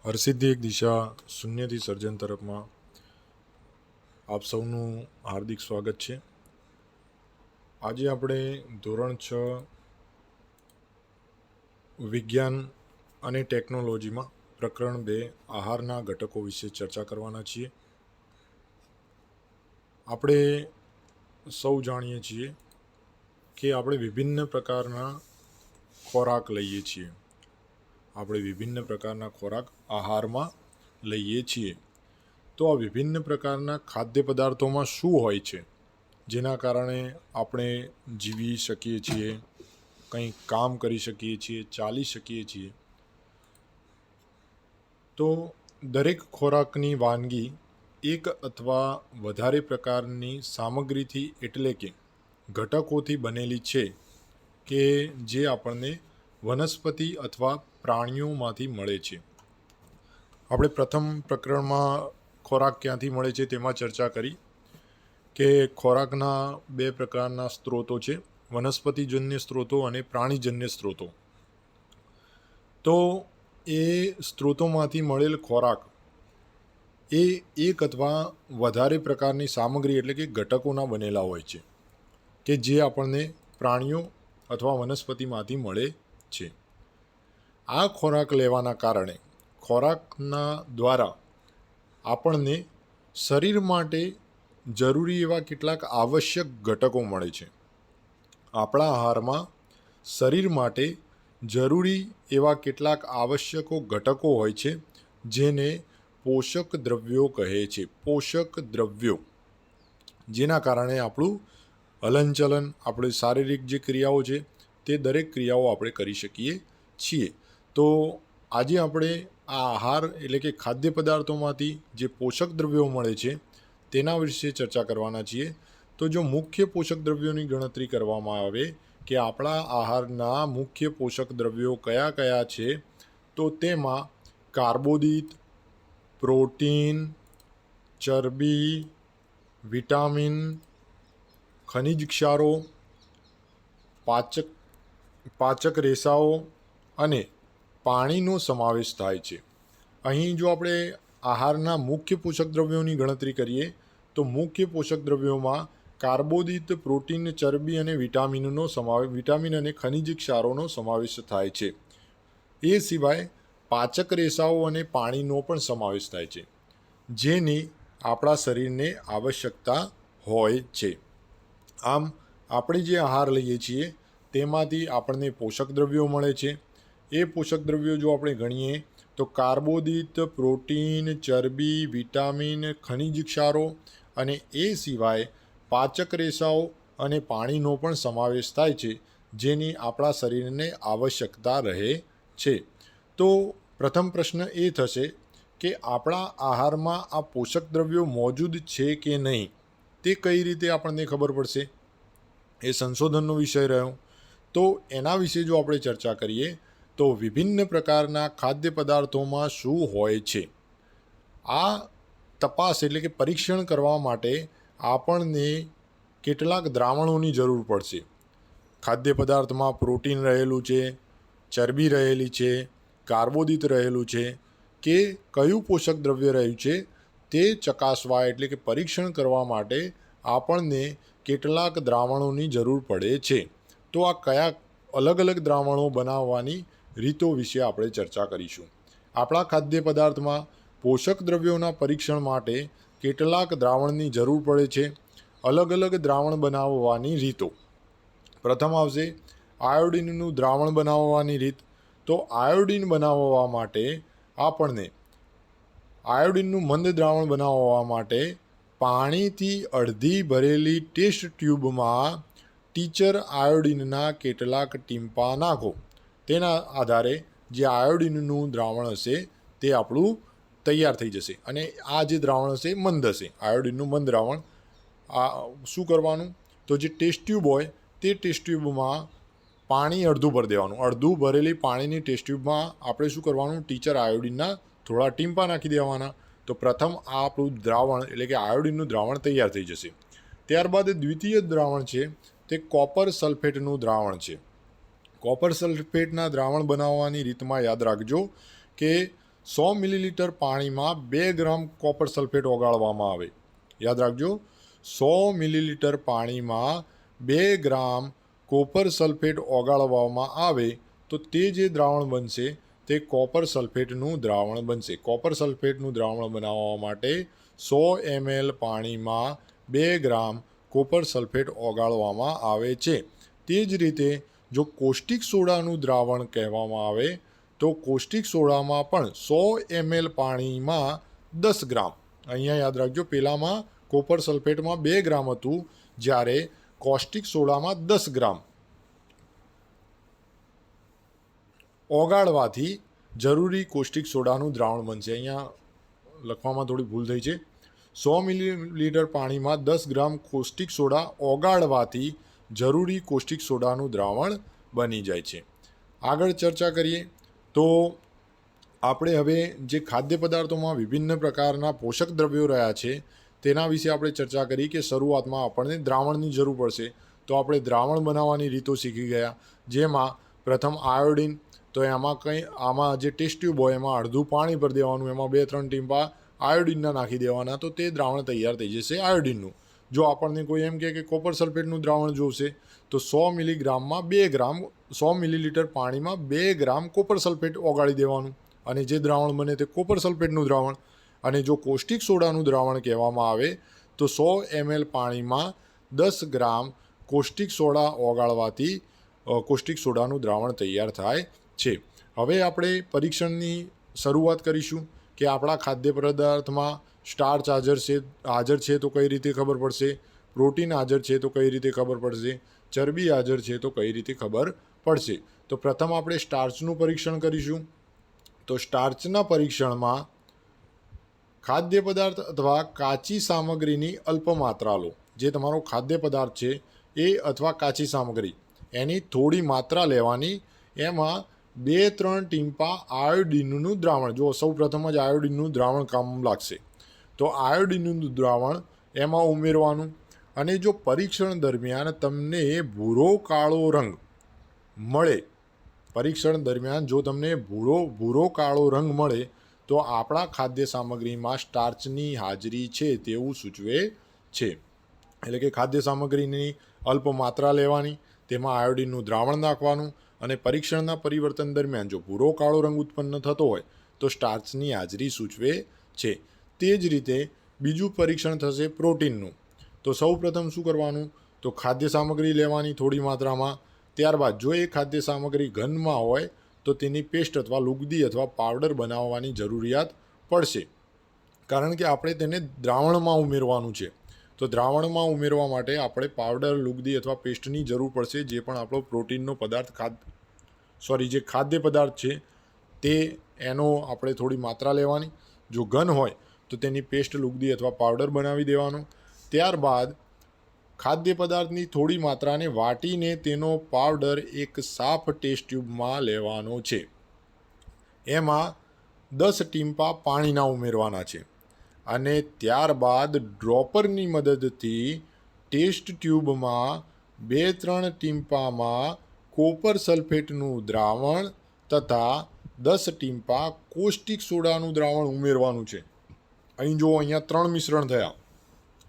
હરસિદ્ધિ એક દિશા શૂન્યથી સર્જન તરફમાં આપ સૌનું હાર્દિક સ્વાગત છે. આજે આપણે ધોરણ 6 વિજ્ઞાન અને ટેકનોલોજીમાં પ્રકરણ 2 આહારના ઘટકો વિશે ચર્ચા કરવાના છીએ. આપણે સૌ જાણીએ છીએ કે આપણે વિભિન્ન પ્રકારના ખોરાક લઈએ છીએ. આપણે વિભિન્ન પ્રકારના ખોરાક આહારમાં લઈએ છીએ. તો આ વિભિન્ન પ્રકારના ખાદ્ય પદાર્થોમાં શું હોય છે જેના કારણે આપણે જીવી શકીએ છીએ, કંઈ કામ કરી શકીએ છીએ, ચાલી શકીએ છીએ. તો દરેક ખોરાકની વાનગી એક અથવા વધારે પ્રકારની સામગ્રીથી એટલે કે ઘટકોથી બનેલી છે કે જે આપણને વનસ્પતિ અથવા પ્રાણીઓમાંથી મળે છે. આપણે પ્રથમ પ્રકરણમાં ખોરાક ક્યાંથી મળે છે તેમાં ચર્ચા કરી કે ખોરાકના 2 પ્રકારના સ્ત્રોતો છે, વનસ્પતિજન્ય સ્ત્રોતો અને પ્રાણીજન્ય સ્ત્રોતો. તો એ સ્ત્રોતોમાંથી મળેલ ખોરાક એ એક અથવા વધારે પ્રકારની સામગ્રી એટલે કે ઘટકોના બનેલા હોય છે કે જે આપણને પ્રાણીઓ અથવા વનસ્પતિમાંથી મળે છે. આ ખોરાક લેવાના કારણે ખોરાકના દ્વારા આપણને શરીર માટે જરૂરી એવા કેટલાક આવશ્યક ઘટકો મળે છે. આપણા આહારમાં શરીર માટે જરૂરી એવા કેટલાક આવશ્યકો ઘટકો હોય છે જેને પોષક દ્રવ્યો કહે છે. પોષક દ્રવ્યો જેના કારણે આપણું હલનચલન, આપણી શારીરિક જે ક્રિયાઓ છે તે દરેક ક્રિયાઓ આપણે કરી શકીએ છીએ. તો આજે આપણે આ આહાર એટલે કે ખાદ્ય પદાર્થોમાંથી જે પોષક દ્રવ્યો મળે છે તેના વિશે ચર્ચા કરવાના છીએ. તો જો મુખ્ય પોષક દ્રવ્યોની ગણતરી કરવામાં આવે કે આપણા આહારના મુખ્ય પોષક દ્રવ્યો કયા કયા છે, તો તેમાં કાર્બોદિત, પ્રોટીન, ચરબી, વિટામિન, ખનિજ ક્ષારો, પાચક રેસાઓ અને પાણીનો સમાવેશ થાય છે. અહીં જો આપણે આહારના મુખ્ય પોષક દ્રવ્યોની ગણતરી કરીએ તો મુખ્ય પોષક દ્રવ્યોમાં કાર્બોદિત, પ્રોટીન, ચરબી અને વિટામિન અને ખનિજ ક્ષારોનો સમાવેશ થાય છે. એ સિવાય પાચક રેસાઓ અને પાણીનો પણ સમાવેશ થાય છે જેની આપણા શરીરને આવશ્યકતા હોય છે. આમ આપણે જે આહાર લઈએ છીએ તેમાંથી આપણને પોષક દ્રવ્યો મળે છે. એ પોષક દ્રવ્યો જો આપણે ગણીએ તો કાર્બોદિત, પ્રોટીન, ચરબી, વિટામિન, ખનિજ ક્ષારો અને એ સિવાય પાચક રેસાઓ અને પાણીનો પણ સમાવેશ થાય છે જેની આપણા શરીરને આવશ્યકતા રહે છે. તો પ્રથમ પ્રશ્ન એ થશે કે આપણા આહારમાં આ પોષક દ્રવ્યો મોજૂદ છે કે નહીં, તે કઈ રીતે આપણને ખબર પડશે? એ સંશોધનનો વિષય રહ્યો. તો એના વિશે જો આપણે ચર્ચા કરીએ તો વિભિન્ન પ્રકારના ખાદ્ય પદાર્થોમાં શું હોય છે, આ તપાસ એટલે કે પરીક્ષણ કરવા માટે આપણને કેટલાક દ્રાવણોની જરૂર પડશે. ખાદ્ય પદાર્થમાં પ્રોટીન રહેલું છે, ચરબી રહેલી છે, કાર્બોદિત રહેલું છે કે કયું પોષક દ્રવ્ય રહ્યું છે તે ચકાસવા એટલે કે પરીક્ષણ કરવા માટે આપણને કેટલાક દ્રાવણોની જરૂર પડે છે. તો આ કયા અલગ અલગ દ્રાવણો બનાવવાની રીતો વિશે આપણે ચર્ચા કરીશું. આપણા ખાદ્ય પદાર્થમાં પોષક દ્રવ્યોના પરીક્ષણ માટે કેટલાક દ્રાવણની જરૂર પડે છે. અલગ અલગ દ્રાવણ બનાવવાની રીતો. પ્રથમ આવશે આયોડિનનું દ્રાવણ બનાવવાની રીત. તો આયોડિન બનાવવા માટે આપણને આયોડિનનું મંદ દ્રાવણ બનાવવા માટે પાણીથી અડધી ભરેલી ટેસ્ટ ટ્યુબમાં ટીચર આયોડિનના કેટલાક ટીમ્પા નાખો. તેના આધારે જે આયોડિનનું દ્રાવણ હશે તે આપણું તૈયાર થઈ જશે અને આ જે દ્રાવણ હશે મંદ હશે. આયોડિનનું મંદ દ્રાવણ આ શું કરવાનું, તો જે ટેસ્ટ ટ્યુબ હોય તે ટેસ્ટ ટ્યુબમાં પાણી અડધું ભરી દેવાનું. અડધું ભરેલી પાણીની ટેસ્ટ ટ્યુબમાં આપણે શું કરવાનું, ટીચર આયોડિનના થોડા ટીમ્પા નાખી દેવાના. તો પ્રથમ આ આપણું દ્રાવણ એટલે કે આયોડિનનું દ્રાવણ તૈયાર થઈ જશે. ત્યારબાદ દ્વિતીય દ્રાવણ છે તે કોપર સલ્ફેટનું દ્રાવણ છે. કોપર સલ્ફેટના દ્રાવણ બનાવવાની રીતમાં યાદ રાખજો કે 100 મિલીલીટર પાણીમાં 2 ગ્રામ કોપર સલ્ફેટ ઓગાળવામાં આવે. યાદ રાખજો, 100 મિલીલીટર પાણીમાં 2 ગ્રામ કોપર સલ્ફેટ ઓગાળવામાં આવે તો તે જે દ્રાવણ બનશે તે કોપર સલ્ફેટનું દ્રાવણ બનશે. કોપર સલ્ફેટનું દ્રાવણ બનાવવા માટે 100 ml પાણીમાં 2 ગ્રામ કોપર સલ્ફેટ ઓગાળવામાં આવે છે. તે જ રીતે જો કોષ્ટિક સોડાનું દ્રાવણ કહેવામાં આવે તો કોષ્ટિક સોડામાં પણ 100 ml પાણીમાં 10 ગ્રામ, અહીંયા યાદ રાખજો પહેલામાં કોપર સલ્ફેટમાં 2 ગ્રામ હતું, જ્યારે કોષ્ટિક સોડામાં 10 ગ્રામ ઓગાળવાથી જરૂરી કોષ્ટિક સોડાનું દ્રાવણ બનશે. અહીંયા લખવામાં થોડી ભૂલ થઈ છે. 100 મિલીલીટર પાણીમાં 10 ગ્રામ કોષ્ટિક સોડા ઓગાળવાથી જરૂરી કોષ્ટિક સોડાનું દ્રાવણ બની જાય છે. આગળ ચર્ચા કરીએ તો આપણે હવે જે ખાદ્ય પદાર્થોમાં વિભિન્ન પ્રકારના પોષક દ્રવ્યો રહ્યા છે તેના વિશે આપણે ચર્ચા કરી કે શરૂઆતમાં આપણને દ્રાવણની જરૂર પડશે, તો આપણે દ્રાવણ બનાવવાની રીતો શીખી ગયા, જેમાં પ્રથમ આયોડિન. તો આમાં જે ટેસ્ટ ટ્યુબ હોય એમાં અડધું પાણી ભરી દેવાનું, એમાં 2-3 ટીમ્પા આયોડિનના નાખી દેવાના, તો તે દ્રાવણ તૈયાર થઈ જશે આયોડિનનું. જો આપણને કોઈ એમ કહે કે કોપર સલ્ફેટનું દ્રાવણ જોશે તો 100 મિલીગ્રામમાં 2 ગ્રામ 100 મિલીલીટર પાણીમાં 2 ગ્રામ કોપર સલ્ફેટ ઓગાળી દેવાનું અને જે દ્રાવણ બને તે કોપર સલ્ફેટનું દ્રાવણ. અને જો કોષ્ટિક સોડાનું દ્રાવણ કહેવામાં આવે તો 100 ml પાણીમાં 10 ગ્રામ કોષ્ટિક સોડા ઓગાળવાથી કોષ્ટિક સોડાનું દ્રાવણ તૈયાર થાય છે. હવે આપણે પરીક્ષણની શરૂઆત કરીશું કે આપણા ખાદ્ય પદાર્થમાં સ્ટાર્ચ હાજર છે તો કઈ રીતે ખબર પડશે, પ્રોટીન હાજર છે તો કઈ રીતે ખબર પડશે, ચરબી હાજર છે તો કઈ રીતે ખબર પડશે. તો પ્રથમ આપણે સ્ટાર્ચનું પરીક્ષણ કરીશું. તો સ્ટાર્ચના પરીક્ષણમાં ખાદ્ય પદાર્થ અથવા કાચી સામગ્રીની અલ્પ માત્રા લો. જે તમારો ખાદ્ય પદાર્થ છે એ અથવા કાચી સામગ્રી એની થોડી માત્રા લેવાની, એમાં 2-3 ટીમ્પા આયોડિનનું દ્રાવણ, જો સૌ પ્રથમ જ આયોડિનનું દ્રાવણ કામ લાગશે તો આયોડિનનું દ્રાવણ એમાં ઉમેરવાનું. અને જો પરીક્ષણ દરમિયાન તમને ભૂરો કાળો રંગ મળે, પરીક્ષણ દરમિયાન જો તમને ભૂરો કાળો રંગ મળે તો આપણા ખાદ્ય સામગ્રીમાં સ્ટાર્ચની હાજરી છે તેવું સૂચવે છે. એટલે કે ખાદ્ય સામગ્રીની અલ્પ માત્રા લેવાની, તેમાં આયોડિનનું દ્રાવણ નાખવાનું અને પરીક્ષણના પરિવર્તન દરમિયાન જો ભૂરો કાળો રંગ ઉત્પન્ન થતો હોય તો સ્ટાર્ચની હાજરી સૂચવે છે. તે જ રીતે બીજું પરીક્ષણ થશે પ્રોટીનનું. તો સૌ પ્રથમ શું કરવાનું, તો ખાદ્ય સામગ્રી લેવાની થોડી માત્રામાં, ત્યારબાદ જો એ ખાદ્ય સામગ્રી ઘનમાં હોય તો તેની પેસ્ટ અથવા લુગદી અથવા પાવડર બનાવવાની જરૂરિયાત પડશે, કારણ કે આપણે તેને દ્રાવણમાં ઉમેરવાનું છે. તો દ્રાવણમાં ઉમેરવા માટે આપણે પાવડર, લુગદી અથવા પેસ્ટની જરૂર પડશે. જે પણ આપણો પ્રોટીનનો પદાર્થ જે ખાદ્ય પદાર્થ છે તે એનો આપણે થોડી માત્રા લેવાની. જો ઘન હોય તો તેની પેસ્ટ, લુગદી અથવા પાવડર બનાવી દેવાનો. ત્યારબાદ ખાદ્ય પદાર્થની થોડી માત્રાને વાટીને તેનો પાવડર એક સાફ ટેસ્ટ ટ્યુબમાં લેવાનો છે. એમાં 10 ટીમ્પા પાણીના ઉમેરવાના છે અને ત્યારબાદ ડ્રોપરની મદદથી ટેસ્ટ ટ્યુબમાં 2-3 ટીમ્પામાં કોપર સલ્ફેટનું દ્રાવણ તથા 10 ટીમ્પા કોષ્ટિક સોડાનું દ્રાવણ ઉમેરવાનું છે. અહીં જો અહીંયા 3 મિશ્રણ થયા,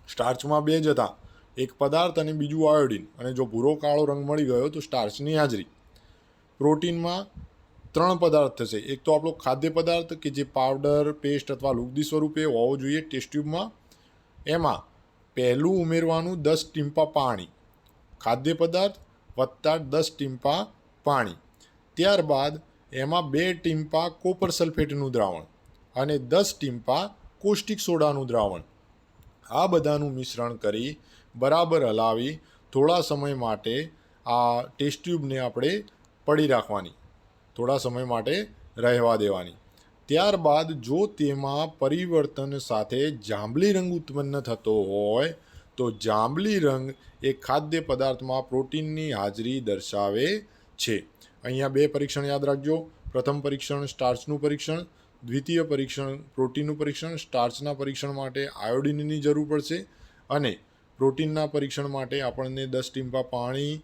સ્ટાર્ચમાં 2 જ હતા, એક પદાર્થ અને બીજું આયોડિન, અને જો ભૂરો કાળો રંગ મળી ગયો તો સ્ટાર્ચની હાજરી. પ્રોટીનમાં 3 પદાર્થ થશે. એક તો આપણો ખાદ્ય પદાર્થ કે જે પાવડર, પેસ્ટ અથવા લુગદી સ્વરૂપે હોવો જોઈએ ટેસ્ટ ટ્યુબમાં, એમાં પહેલું ઉમેરવાનું 10 ટીમ્પા પાણી, ખાદ્ય પદાર્થ વત્તા 10 ટીમ્પા પાણી. ત્યારબાદ એમાં 2 ટીમ્પા કોપર સલ્ફેટનું દ્રાવણ અને 10 ટીમ્પા કોષ્ટિક સોડાનું દ્રાવણ. આ બધાનું મિશ્રણ કરી બરાબર હલાવી થોડા સમય માટે આ ટેસ્ટ ટ્યુબને આપણે પડી રાખવાની, થોડા સમય માટે રહેવા દેવાની. ત્યારબાદ જો તેમાં પરિવર્તન સાથે જાંબલી રંગ ઉત્પન્ન થતો હોય તો જાંબલી રંગ એ ખાદ્ય પદાર્થમાં પ્રોટીનની હાજરી દર્શાવે છે. અહીંયા 2 પરીક્ષણ યાદ રાખજો. પ્રથમ પરીક્ષણ સ્ટાર્ચનું પરીક્ષણ, દ્વિતીય પરીક્ષણ પ્રોટીનનું પરીક્ષણ. સ્ટાર્ચના પરીક્ષણ માટે આયોડિનની જરૂર પડશે અને પ્રોટીનના પરીક્ષણ માટે આપણને 10 ટીમ્પા પાણી,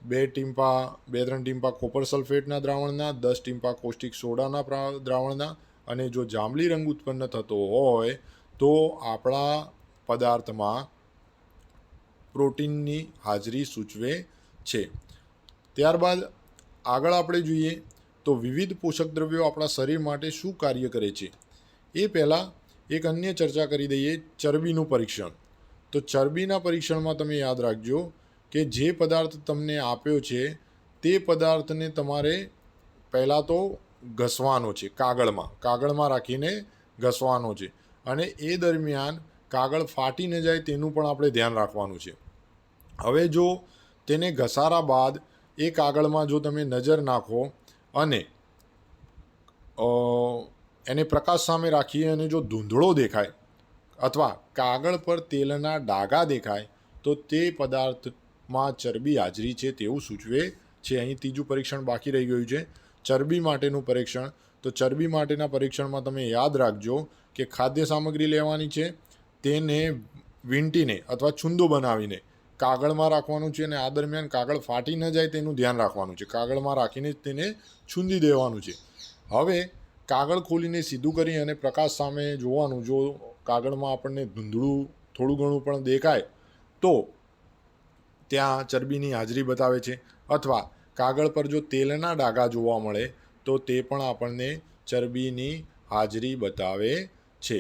2-3 ટીમ્પા કોપર સલ્ફેટના દ્રાવણના, 10 ટીમ્પા કોષ્ટિક સોડાના દ્રાવણના અને જો જાંબલી રંગ ઉત્પન્ન થતો હોય તો આપણા પદાર્થમાં પ્રોટીનની હાજરી સૂચવે છે. ત્યારબાદ આગળ આપણે જોઈએ તો વિવિધ પોષક દ્રવ્યો આપણા શરીર માટે શું કાર્ય કરે છે એ પહેલાં એક અન્ય ચર્ચા કરી દઈએ, ચરબીનું પરીક્ષણ. તો ચરબીના પરીક્ષણમાં તમે યાદ રાખજો કે જે પદાર્થ તમને આપ્યો છે તે પદાર્થને તમારે પહેલાં તો ઘસવાનો છે, કાગળમાં રાખીને ઘસવાનો છે, અને એ દરમિયાન કાગળ ફાટી ન જાય તેનું પણ આપણે ધ્યાન રાખવાનું છે. હવે જો તેને ઘસારા બાદ એ કાગળમાં જો તમે નજર નાખો અને એને પ્રકાશ સામે રાખીએ અને જો ધૂંધળો દેખાય અથવા કાગળ પર તેલના ડાઘા દેખાય તો તે પદાર્થમાં ચરબી હાજરી છે તેવું સૂચવે છે. અહીં ત્રીજું પરીક્ષણ બાકી રહી ગયું છે, ચરબી માટેનું પરીક્ષણ. તો ચરબી માટેના પરીક્ષણમાં તમે યાદ રાખજો કે ખાદ્ય સામગ્રી લેવાની છે, તેને વીંટીને અથવા છુંદો બનાવીને કાગળમાં રાખવાનું છે, અને આ દરમિયાન કાગળ ફાટી ન જાય તેનું ધ્યાન રાખવાનું છે. કાગળમાં રાખીને તેને છૂંદી દેવાનું છે. હવે કાગળ ખોલીને સીધું કરી અને પ્રકાશ સામે જોવાનું. જો કાગળમાં આપણને ધૂંધળું થોડું ઘણું પણ દેખાય તો ત્યાં ચરબીની હાજરી બતાવે છે, અથવા કાગળ પર જો તેલના ડાઘા જોવા મળે તો તે પણ આપણને ચરબીની હાજરી બતાવે છે.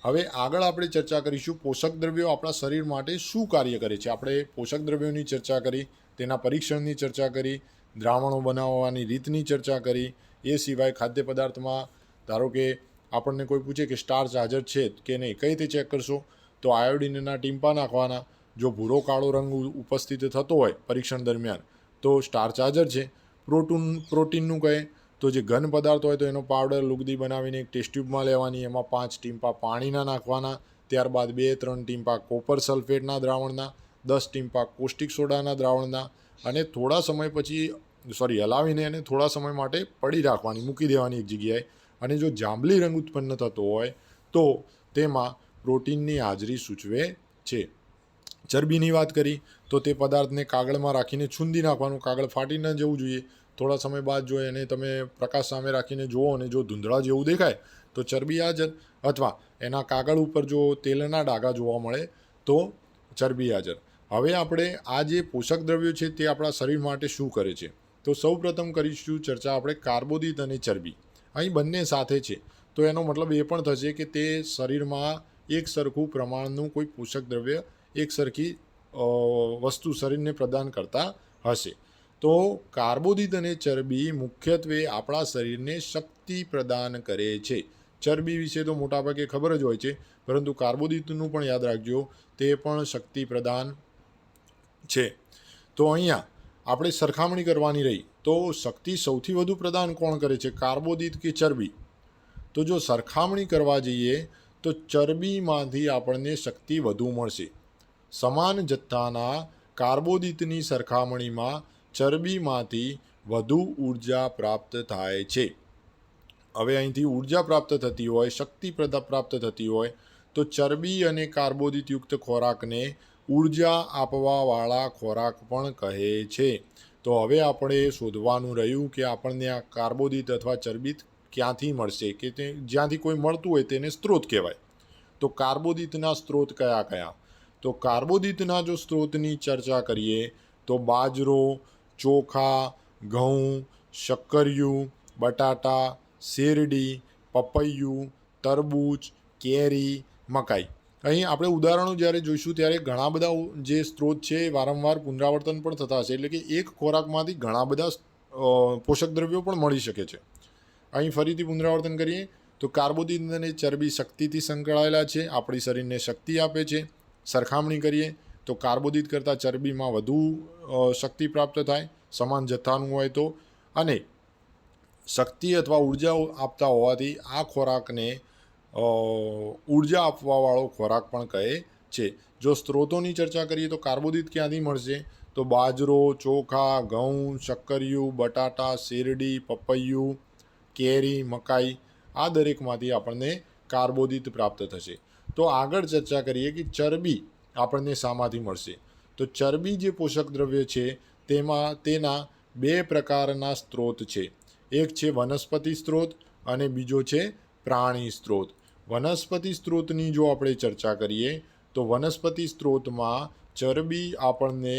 હવે આગળ આપણે ચર્ચા કરીશું પોષક દ્રવ્યો આપણા શરીર માટે શું કાર્ય કરે છે. આપણે પોષક દ્રવ્યોની ચર્ચા કરી, તેના પરીક્ષણની ચર્ચા કરી, દ્રાવણો બનાવવાની રીતની ચર્ચા કરી. એ સિવાય ખાદ્ય પદાર્થમાં ધારો કે આપણને કોઈ પૂછે કે સ્ટાર્ચ હાજર છે કે નહીં, કઈ રીતે ચેક કરશો? તો આયોડિનના ટીમ્પા નાખવાના. જો ભૂરો કાળો રંગ ઉપસ્થિત થતો હોય પરીક્ષણ દરમિયાન તો સ્ટાર્ચ હાજર છે. પ્રોટીનનું કહે તો જે ઘન પદાર્થ હોય તો એનો પાવડર લુગદી બનાવીને એક ટેસ્ટ ટ્યુબમાં લેવાની, એમાં 5 ટીમ્પા પાણીના નાખવાના, ત્યારબાદ 2-3 ટીમ્પા કોપર સલ્ફેટના દ્રાવણના, 10 ટીમ્પા કોસ્ટિક સોડાના દ્રાવણના, અને થોડા સમય પછી હલાવીને અને થોડા સમય માટે પડી રાખવાની, મૂકી દેવાની એક જગ્યાએ. અને જો જાંબલી રંગ ઉત્પન્ન થતો હોય તો તેમાં પ્રોટીનની હાજરી સૂચવે છે. ચરબીની વાત કરી તો તે પદાર્થને કાગળમાં રાખીને છૂંદી નાખવાનું, કાગળ ફાટી ન જવું જોઈએ. થોડા સમય બાદ જો એને તમે પ્રકાશ સામે રાખીને જુઓ અને જો ધૂંધળા જેવું દેખાય તો ચરબી હાજર, અથવા એના કાગળ ઉપર જો તેલના ડાઘા જોવા મળે તો ચરબી હાજર. હવે આપણે આ જે પોષક દ્રવ્યો છે તે આપણા શરીર માટે શું કરે છે, તો સૌપ્રથમ કરીશું ચર્ચા આપણે કાર્બોદિત અને ચરબી. અહીં બંને સાથે છે તો એનો મતલબ એ પણ થશે કે તે શરીરમાં એક સરખું પ્રમાણનું કોઈ પોષક દ્રવ્ય, એક સરખી વસ્તુ શરીરને પ્રદાન કરતા હશે. તો કાર્બોદિત અને ચરબી મુખ્યત્વે આપણા શરીરને શક્તિ પ્રદાન કરે છે. ચરબી વિશે તો મોટાભાગે ખબર જ હોય છે, પરંતુ કાર્બોદિતનું પણ યાદ રાખજો, તે પણ શક્તિ પ્રદાન છે. તો અહીંયા આપણે સરખામણી કરવાની રહી તો શક્તિ સૌથી વધુ પ્રદાન કોણ કરે છે, કાર્બોદિત કે ચરબી? તો જો સરખામણી કરવા જઈએ તો ચરબીમાંથી આપણને શક્તિ વધુ મળશે. સમાન જથ્થાના કાર્બોદિતની સરખામણીમાં ચરબીમાંથી વધુ ઉર્જા પ્રાપ્ત થાય છે. હવે અહીંથી ઉર્જા પ્રાપ્ત થતી હોય, શક્તિ પ્રાપ્ત થતી હોય તો ચરબી અને કાર્બોદિતયુક્ત ખોરાકને ઉર્જા આપવાવાળા ખોરાક પણ કહે છે. તો હવે આપણે શોધવાનું રહ્યું કે આપણને આ કાર્બોદિત અથવા ચરબી ક્યાંથી મળશે, કે તે જ્યાંથી કોઈ મળતું હોય તેને સ્ત્રોત કહેવાય. તો કાર્બોદિતના સ્ત્રોત કયા કયા? તો કાર્બોદિતના જો સ્ત્રોતની ચર્ચા કરીએ તો બાજરો, ચોખા, ઘઉં, શક્કરિયું, બટાટા, શેરડી, પપૈયું, તરબૂચ, કેરી, મકાઈ. અહીં આપણે ઉદાહરણો જ્યારે જોઈશું ત્યારે ઘણા બધા જે સ્ત્રોત છે એ વારંવાર પુનરાવર્તન પણ થતા હશે, એટલે કે એક ખોરાકમાંથી ઘણા બધા પોષક દ્રવ્યો પણ મળી શકે છે. અહીં ફરીથી પુનરાવર્તન કરીએ તો કાર્બોદિત અને ચરબી શક્તિથી સંકળાયેલા છે, આપણી શરીરને શક્તિ આપે છે. સરખામણી કરીએ તો કાર્બોદિત કરતાં ચરબીમાં વધુ શક્તિ પ્રાપ્ત થાય, સમાન જથ્થાનું હોય તો, અને શક્તિ અથવા ઉર્જા આપતા હોવાથી આ ખોરાકને ઉર્જા આપવાવાળો ખોરાક પણ કહે છે. જો સ્ત્રોતોની ચર્ચા કરીએ તો કાર્બોદિત ક્યાંથી મળશે? તો બાજરો, ચોખા, ઘઉં, શક્કરિયું, બટાટા, શેરડી, પપૈયું, કેરી, મકાઈ, આ દરેકમાંથી આપણને કાર્બોદિત પ્રાપ્ત થશે. તો આગળ ચર્ચા કરીએ કે ચરબી આપણને શામાંથી મળશે. તો ચરબી જે પોષક દ્રવ્ય છે તેના 2 પ્રકારના સ્ત્રોત છે. એક છે વનસ્પતિ સ્ત્રોત અને બીજો છે પ્રાણી સ્ત્રોત. વનસ્પતિ સ્ત્રોતની જો આપણે ચર્ચા કરીએ તો વનસ્પતિ સ્ત્રોતમાં ચરબી આપણને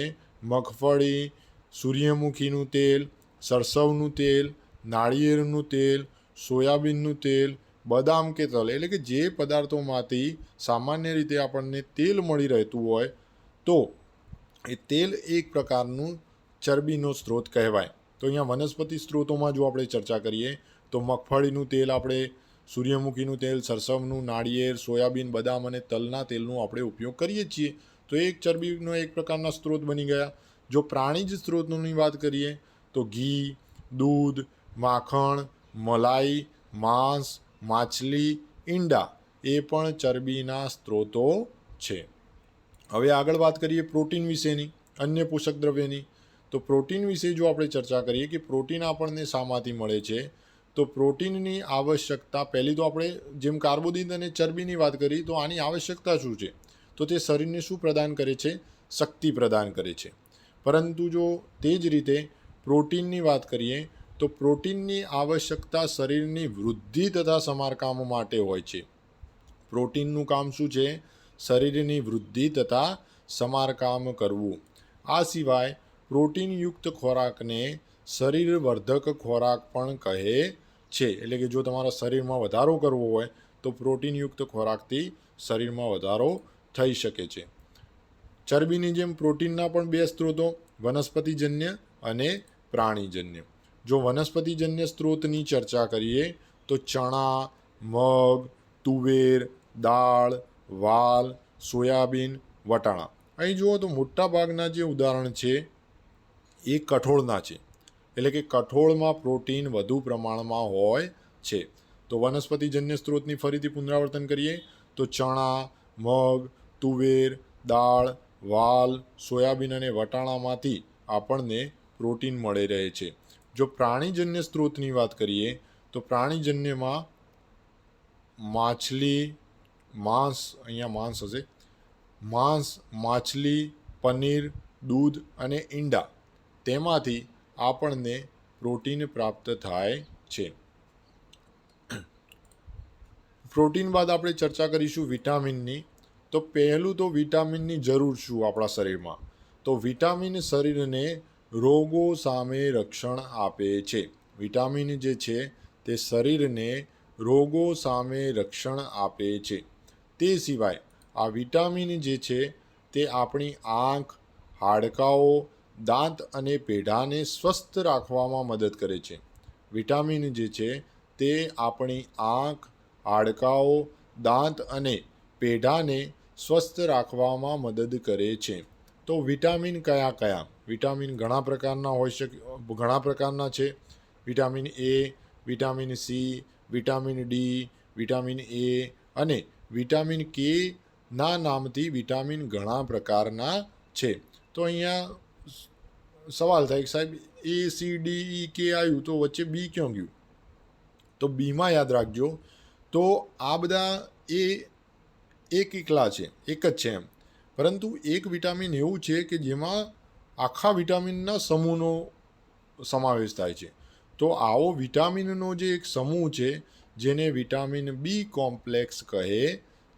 મગફળી, સૂર્યમુખીનું તેલ, સરસવનું તેલ, નાળિયેરનું તેલ, સોયાબીનનું તેલ, બદામ કે તલ એટલે કે જે પદાર્થોમાંથી સામાન્ય રીતે આપણને તેલ મળી રહેતું હોય તો એ તેલ એક પ્રકારનું ચરબીનો સ્ત્રોત કહેવાય. તો અહીંયા વનસ્પતિ સ્ત્રોતોમાં જો આપણે ચર્ચા કરીએ તો મગફળીનું તેલ, આપણે સૂર્યમુખીનું તેલ, સરસવનું, નાળિયેર, સોયાબીન, બદામ અને તલના તેલનો આપણે ઉપયોગ કરીએ છીએ. તો એક ચરબીનો એક પ્રકારના સ્ત્રોત બની ગયા. જો પ્રાણીજ સ્ત્રોતોની વાત કરીએ તો ઘી, દૂધ, માખણ, મલાઈ, માંસ, માછલી, ઈંડા એ પણ ચરબીના સ્ત્રોતો છે. હવે આગળ વાત કરીએ પ્રોટીન વિશેની, અન્ય પોષક દ્રવ્યની. તો પ્રોટીન વિશે જો આપણે ચર્ચા કરીએ કે પ્રોટીન આપણને શામાંથી મળે છે, તો પ્રોટીનની આવશ્યકતા, પહેલી તો આપણે જેમ કાર્બોદિત અને ચરબીની વાત કરી તો આની આવશ્યકતા શું છે, તો તે શરીરને શું પ્રદાન કરે છે, શક્તિ પ્રદાન કરે છે. પરંતુ જો તે જ રીતે પ્રોટીનની વાત કરીએ તો પ્રોટીનની આવશ્યકતા શરીરની વૃદ્ધિ તથા સમારકામ માટે હોય છે. પ્રોટીનનું કામ શું છે, શરીરની વૃદ્ધિ તથા સમારકામ કરવું. આ સિવાય પ્રોટીનયુક્ત ખોરાકને શરીરવર્ધક ખોરાક પણ કહે છે. એટલે કે જો તમારા શરીરમાં વધારો કરવો હોય તો પ્રોટીનયુક્ત ખોરાકથી શરીરમાં વધારો થઈ શકે છે. ચરબીની જેમ પ્રોટીનના પણ બે સ્ત્રોતો, વનસ્પતિજન્ય અને પ્રાણીજન્ય. જો વનસ્પતિજન્ય સ્ત્રોતની ચર્ચા કરીએ તો ચણા, મગ, તુવેર, દાળ, વાલ, સોયાબીન, વટાણા. અહીં જુઓ તો મોટા ભાગના જે ઉદાહરણ છે એ કઠોળના છે. એટલે કે કઠોળમાં પ્રોટીન વધુ પ્રમાણમાં હોય છે. તો વનસ્પતિજન્ય સ્ત્રોતની ફરીથી પુનરાવર્તન કરીએ તો ચણા, મગ, તુવેર, દાળ, વાલ, સોયાબીન અને વટાણામાંથી આપણને પ્રોટીન મળી રહે છે. જો પ્રાણીજન્ય સ્ત્રોતની વાત કરીએ તો પ્રાણીજન્યમાં માછલી, માંસ, અહીંયા માંસ હશે, માંસ, માછલી, પનીર, દૂધ અને ઈંડા, તેમાંથી આપણને પ્રોટીન પ્રાપ્ત થાય છે. પ્રોટીન બાદ આપણે ચર્ચા કરીશું વિટામિનની. તો પહેલું તો વિટામિનની જરૂર શું આપણા શરીરમાં, તો વિટામિન શરીરને રોગો સામે રક્ષણ આપે છે. વિટામિન જે છે તે શરીરને રોગો સામે રક્ષણ આપે છે. તે સિવાય આ વિટામિન જે છે તે આપણી આંખ, હાડકાઓ, દાંત અને પેઢાને સ્વસ્થ રાખવામાં મદદ કરે છે. વિટામિન જે છે તે આપણી આંખ, હાડકાઓ, દાંત અને પેઢાને સ્વસ્થ રાખવામાં મદદ કરે છે. તો વિટામિન કયા કયા? વિટામિન ઘણા પ્રકારના છે. Vitamin A, vitamin C, vitamin D, vitamin A અને વિટામિન કે ના નામથી વિટામિન ઘણા પ્રકારના છે. તો અહીંયા સવાલ થાય કે સાહેબ એ, સી, ડી, ઈ, કે આવ્યું તો વચ્ચે બી ક્યાં ગયું? તો બીમાં યાદ રાખજો, તો આ બધા એકલા છે, એક જ છે એમ. પરંતુ એક વિટામિન એવું છે કે જેમાં આખા વિટામિનના સમૂહનો સમાવેશ થાય છે. તો આવો વિટામિનનો જે એક સમૂહ છે જેને વિટામિન બી કોમ્પ્લેક્સ કહે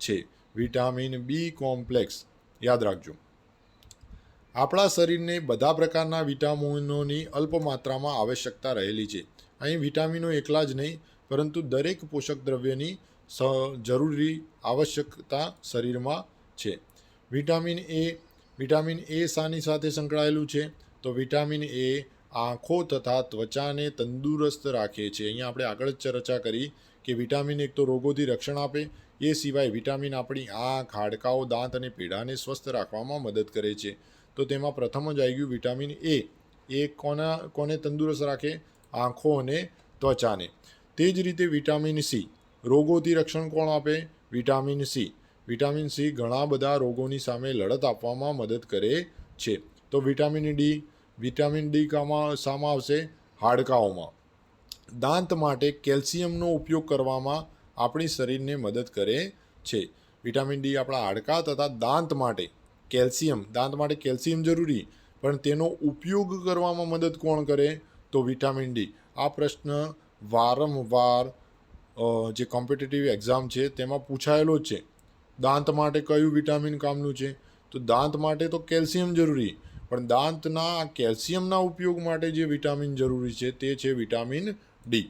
છે. વિટામિન બી કોમ્પ્લેક્સ યાદ રાખજો. આપણા શરીરને બધા પ્રકારના વિટામિનોની અલ્પ માત્રામાં આવશ્યકતા રહેલી છે. અહીં વિટામિનો એકલા જ નહીં પરંતુ દરેક પોષક દ્રવ્યની જરૂરી આવશ્યકતા શરીરમાં છે. વિટામિન એ શાની સાથે સંકળાયેલું છે, તો વિટામિન એ આંખો તથા ત્વચાને તંદુરસ્ત રાખે છે. અહીંયા આપણે આગળ જ ચર્ચા કરી કે વિટામિન એક તો રોગોથી રક્ષણ આપે, એ સિવાય વિટામિન આપણી આંખ, હાડકાઓ, દાંત અને પેઢાને સ્વસ્થ રાખવામાં મદદ કરે છે. તો તેમાં પ્રથમ જ આવી ગયું વિટામિન એ. એ કોને તંદુરસ્ત રાખે? આંખો અને ત્વચાને. તે જ રીતે વિટામિન સી, રોગોથી રક્ષણ કોણ આપે? Vitamin C. વિટામિન સી ઘણા બધા રોગોની સામે લડત આપવામાં મદદ કરે છે. તો વિટામિન ડી શામાં આવશે? હાડકાઓમાં. દાંત માટે કેલ્શિયમનો ઉપયોગ કરવામાં આપણી શરીરને મદદ કરે છે. વિટામિન ડી આપણા હાડકાં તથા દાંત માટે કેલ્શિયમ જરૂરી, પણ તેનો ઉપયોગ કરવામાં મદદ કોણ કરે? તો વિટામિન ડી. આ પ્રશ્ન વારંવાર જે કોમ્પિટિટિવ એક્ઝામ છે તેમાં પૂછાયેલો જ છે. દાંત માટે કયું વિટામિન કામનું છે? તો દાંત માટે તો કેલ્શિયમ જરૂરી, પણ દાંતના કેલ્શિયમના ઉપયોગ માટે જે વિટામિન જરૂરી છે તે છે વિટામિન ડી.